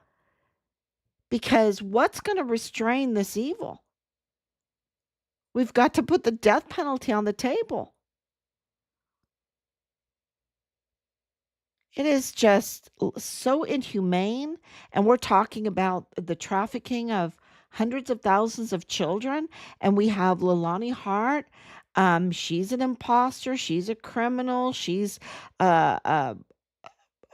because what's going to restrain this evil? We've got to put the death penalty on the table. It is just so inhumane. And we're talking about the trafficking of hundreds of thousands of children. And we have Leilani Hart. She's an imposter. She's a criminal. She's a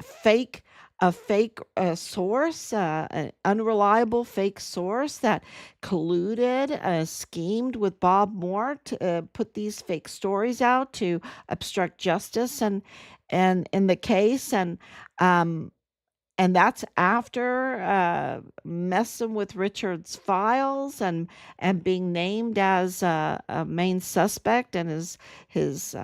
fake a fake source, an unreliable fake source that colluded, schemed with Bob Moore to put these fake stories out to obstruct justice and in the case um, and that's after messing with Richard's files and being named as a main suspect and his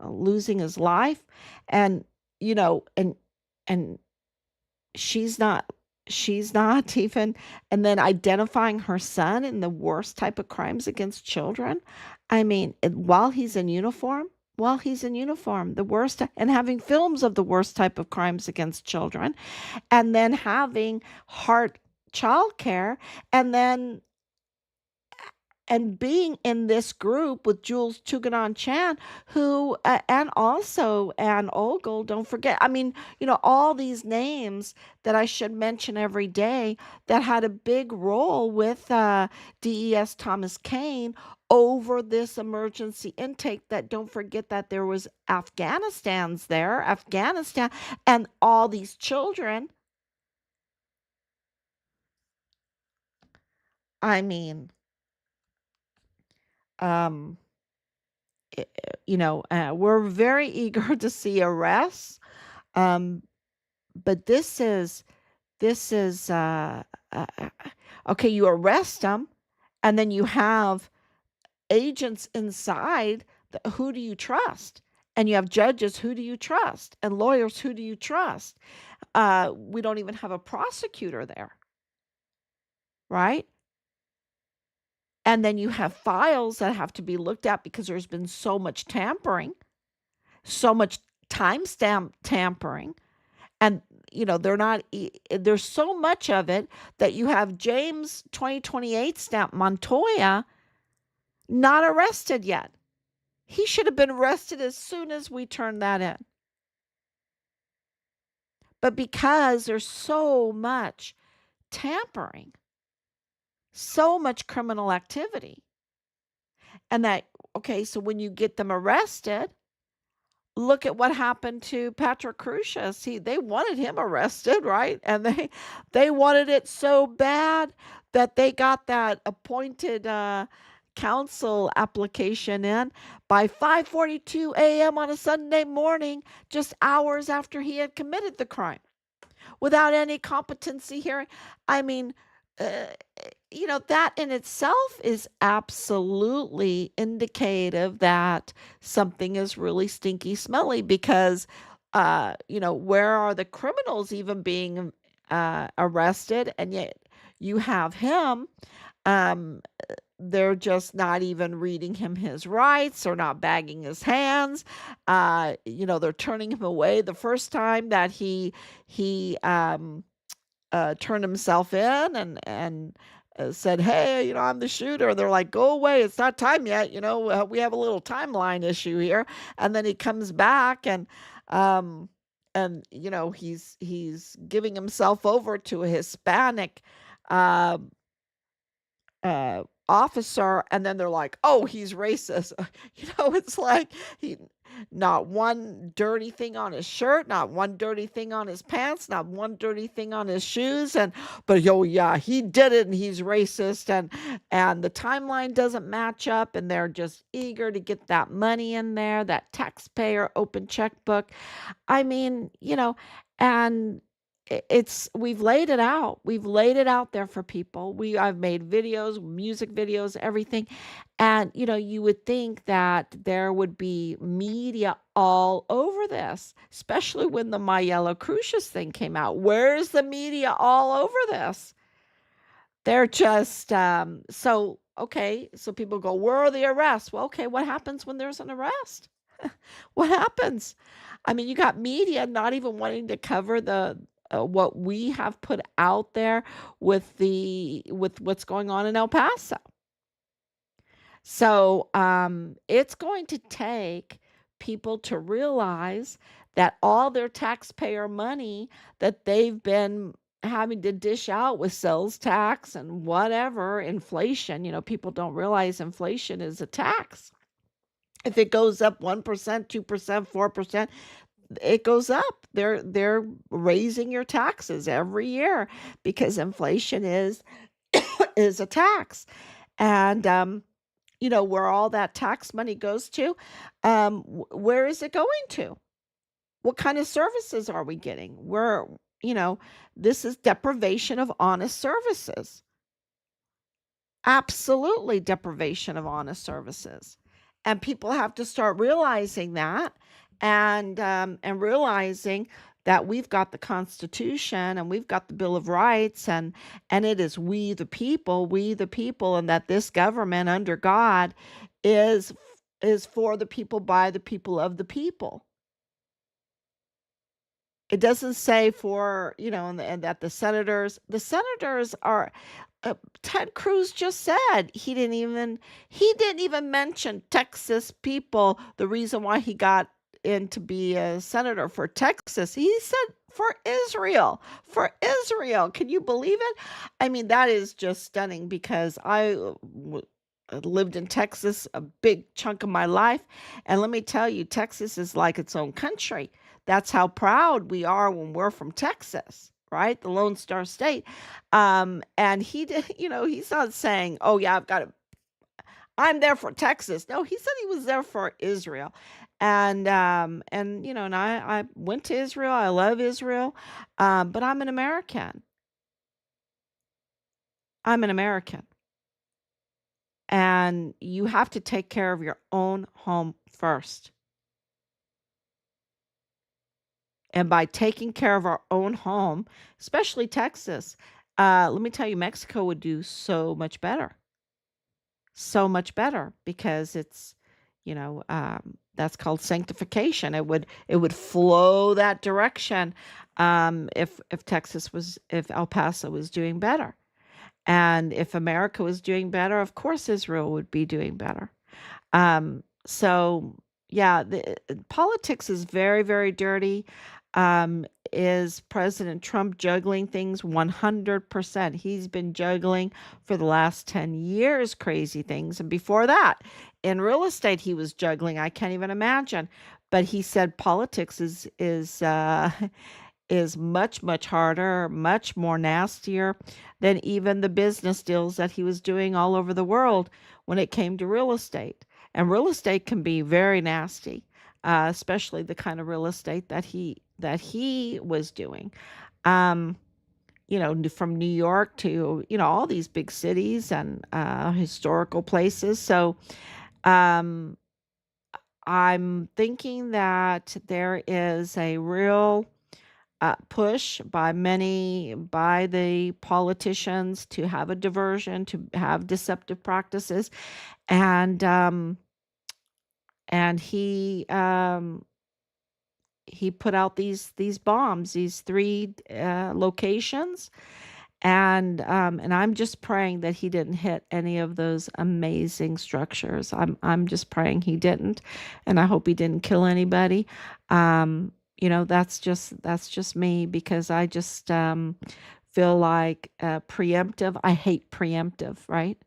losing his life, and you know, and she's not she's not even, and then identifying her son in the worst type of crimes against children. I mean, while he's in uniform, the worst, and having films of the worst type of crimes against children, and then having heart childcare, and then and being in this group with Jules Tuganon Chan, who and also Anne Ogle, don't forget. I mean, all these names that I should mention every day that had a big role with DES Thomas Kane over this emergency intake. That don't forget that there was Afghanistan, and all these children. I mean, um, we're very eager to see arrests. Um, but this is uh, uh, okay. You arrest them, and then you have agents inside. Who do you trust? And you have judges. Who do you trust? And lawyers. Who do you trust? We don't even have a prosecutor there, right? And then you have files that have to be looked at because there's been so much tampering, so much timestamp tampering, and they're not there's so much of it that you have James 2028 stamp Montoya not arrested yet. He should have been arrested as soon as we turned that in. But because there's so much tampering, so much criminal activity, and that, okay, so when you get them arrested, look at what happened to Patrick Crucius. They wanted him arrested, right? And they wanted it so bad that they got that appointed counsel application in by 5:42 a.m. on a Sunday morning, just hours after he had committed the crime, without any competency hearing. I mean, uh, that in itself is absolutely indicative that something is really stinky smelly, because, where are the criminals even being arrested? And yet you have him. Um, they're just not even reading him his rights, or not bagging his hands. They're turning him away the first time that he turned himself in and said, "Hey, I'm the shooter." They're like, "Go away. It's not time yet. We have a little timeline issue here." And then he comes back um, he's giving himself over to a Hispanic uh, officer, and then they're like, "Oh, he's racist." It's like he not one dirty thing on his shirt, not one dirty thing on his pants, not one dirty thing on his shoes, but oh yeah, he did it and he's racist, and the timeline doesn't match up, and they're just eager to get that money in there, that taxpayer open checkbook. I mean, and it's we've laid it out. We've laid it out there for people. I've made videos, music videos, everything. And you would think that there would be media all over this, especially when the Mayela Crucius thing came out. Where's the media all over this? They're just so okay. So people go, "Where are the arrests?" Well, okay, what happens when there's an arrest? What happens? I mean, you got media not even wanting to cover the what we have put out there with what's going on in El Paso. So it's going to take people to realize that all their taxpayer money that they've been having to dish out with sales tax and whatever inflation, people don't realize inflation is a tax. If it goes up 1%, 2%, 4%, it goes up. They're raising your taxes every year because inflation is a tax. And where all that tax money goes to, where is it going to? What kind of services are we getting? You know, this is deprivation of honest services. Absolutely deprivation of honest services. And people have to start realizing that, and realizing that we've got the Constitution and we've got the Bill of Rights, and it is we the people, and that this government under God is is for the people, by the people, of the people. It doesn't say for, and that the senators are, Ted Cruz just said he didn't even mention Texas people. The reason why he got in to be a senator for Texas, he said for Israel. Can you believe it? I mean, that is just stunning, because lived in Texas a big chunk of my life. And let me tell you, Texas is like its own country. That's how proud we are when we're from Texas, right? The Lone Star State. And he did, he's not saying, oh, yeah, I'm there for Texas. No, he said he was there for Israel. And I went to Israel. I love Israel. But I'm an American. I'm an American. And you have to take care of your own home first. And by taking care of our own home, especially Texas, let me tell you, Mexico would do so much better. So much better, because it's, that's called sanctification. It would flow that direction, if El Paso was doing better. And if America was doing better, of course Israel would be doing better. So yeah, the politics is very, very dirty. Is President Trump juggling things? 100%. He's been juggling for the last 10 years crazy things. And before that, in real estate, he was juggling. I can't even imagine. But he said politics is much, much harder, much more nastier than even the business deals that he was doing all over the world when it came to real estate. And real estate can be very nasty, especially the kind of real estate that he was doing. Um, from New York to all these big cities and historical places. So um, I'm thinking that there is a real push by the politicians to have a diversion, to have deceptive practices, and um, and he put out these bombs, these three locations, and I'm just praying that he didn't hit any of those amazing structures. I'm just praying he didn't, and I hope he didn't kill anybody. That's just me, because I just feel like preemptive. I hate preemptive, right?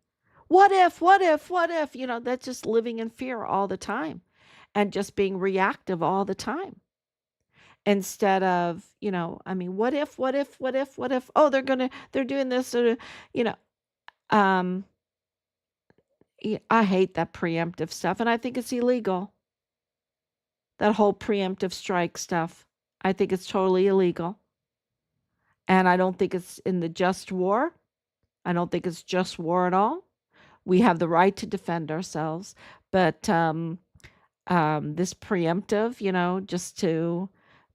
What if? What if? What if? That's just living in fear all the time, and just being reactive all the time, instead of, I mean, what if, what if, what if, what if, oh, they're doing this, you know, um, I hate that preemptive stuff, and I think it's illegal. That whole preemptive strike stuff. I think it's totally illegal. And I don't think it's in the just war. I don't think it's just war at all. We have the right to defend ourselves, but this preemptive, just to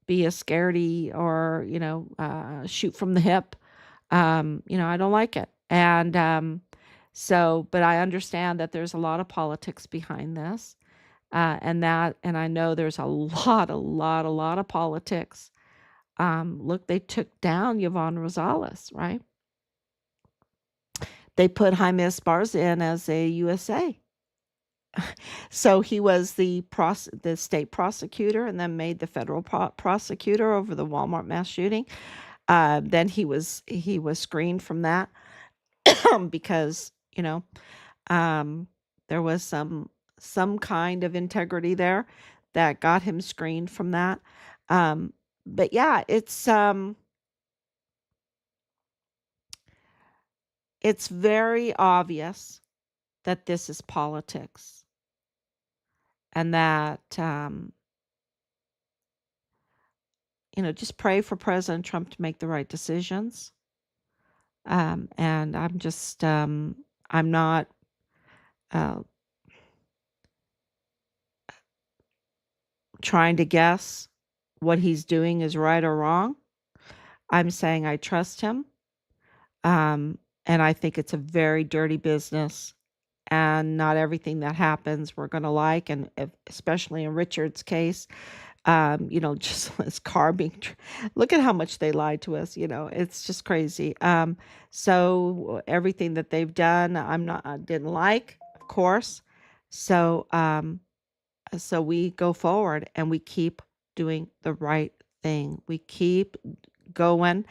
be a scaredy, or shoot from the hip, I don't like it. But I understand that there's a lot of politics behind this, and I know there's a lot of politics. Look, they took down Yvonne Rosales, right? They put Jaime Esparza in as a USA. So he was the state prosecutor, and then made the federal prosecutor over the Walmart mass shooting. Then he was screened from that because there was some kind of integrity there that got him screened from that. Um, but yeah, it's very obvious that this is politics, and that just pray for President Trump to make the right decisions. And I'm not uh, trying to guess what he's doing is right or wrong. I'm saying I trust him. And I think it's a very dirty business, and not everything that happens we're going to like. And especially in Richard's case, just his car look at how much they lied to us. It's just crazy. So everything that they've done, I didn't like, of course. So we go forward and we keep doing the right thing. We keep going,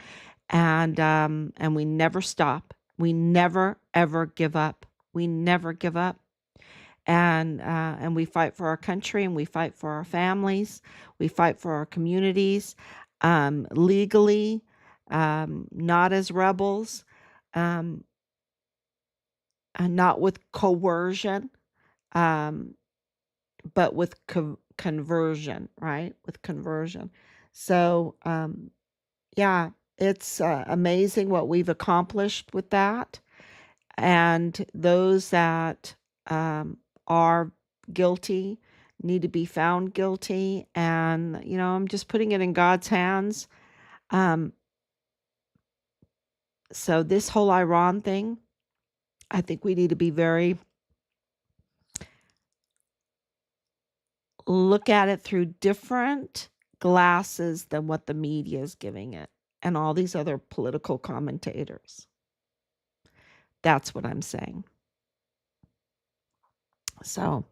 and we never stop. We never ever give up. We never give up. And we fight for our country, and we fight for our families. We fight for our communities, legally, not as rebels, um, and not with coercion, um, but with conversion, right? With conversion. So, yeah, it's amazing what we've accomplished with that. And those that are guilty need to be found guilty. And, I'm just putting it in God's hands. Um, so, this whole Iran thing, I think we need to be look at it through different glasses than what the media is giving it and all these other political commentators. That's what I'm saying. So,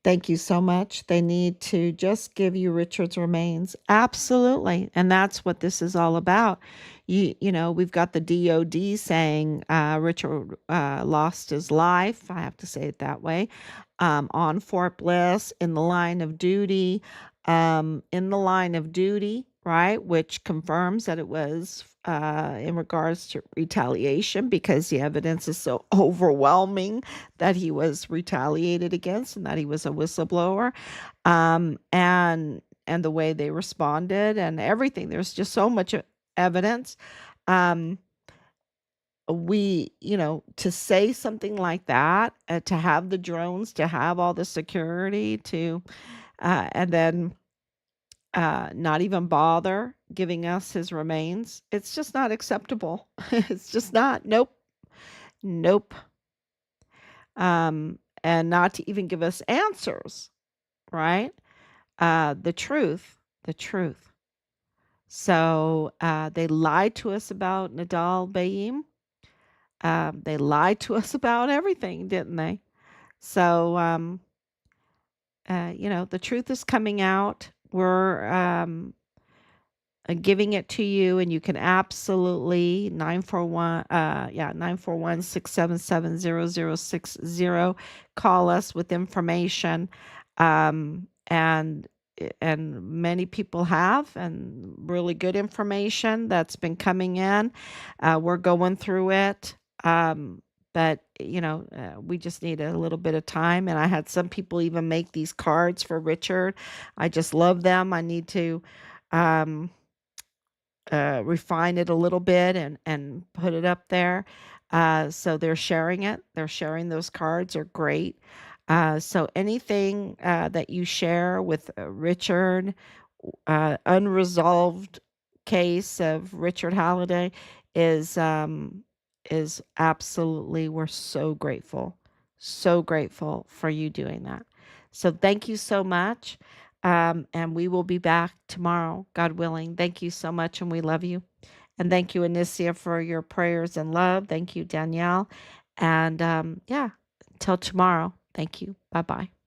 thank you so much. They need to just give you Richard's remains. Absolutely. And that's what this is all about. We've got the DOD saying Richard lost his life. I have to say it that way. On Fort Bliss, in the line of duty. Right? Which confirms that it was in regards to retaliation, because the evidence is so overwhelming that he was retaliated against and that he was a whistleblower. And the way they responded and everything, there's just so much evidence. To say something like that, to have the drones, to have all the security, and then not even bother giving us his remains, it's just not acceptable. It's just not. Nope. Nope. And not to even give us answers, right? The truth. So they lied to us about Nadal Bayim. They lied to us about everything, didn't they? So, the truth is coming out. We're giving it to you, and you can absolutely 941-677-0060 call us with information. And many people have, and really good information that's been coming in. We're going through it. But we just need a little bit of time. And I had some people even make these cards for Richard. I just love them. I need to refine it a little bit and put it up there. So they're sharing it. They're sharing those cards are great. So anything that you share with Richard, unresolved case of Richard Halliday is absolutely, we're so grateful for you doing that. So thank you so much. And we will be back tomorrow, God willing. Thank you so much, and we love you. And thank you, Anicia, for your prayers and love. Thank you, Danielle. And yeah, until tomorrow. Thank you. Bye bye.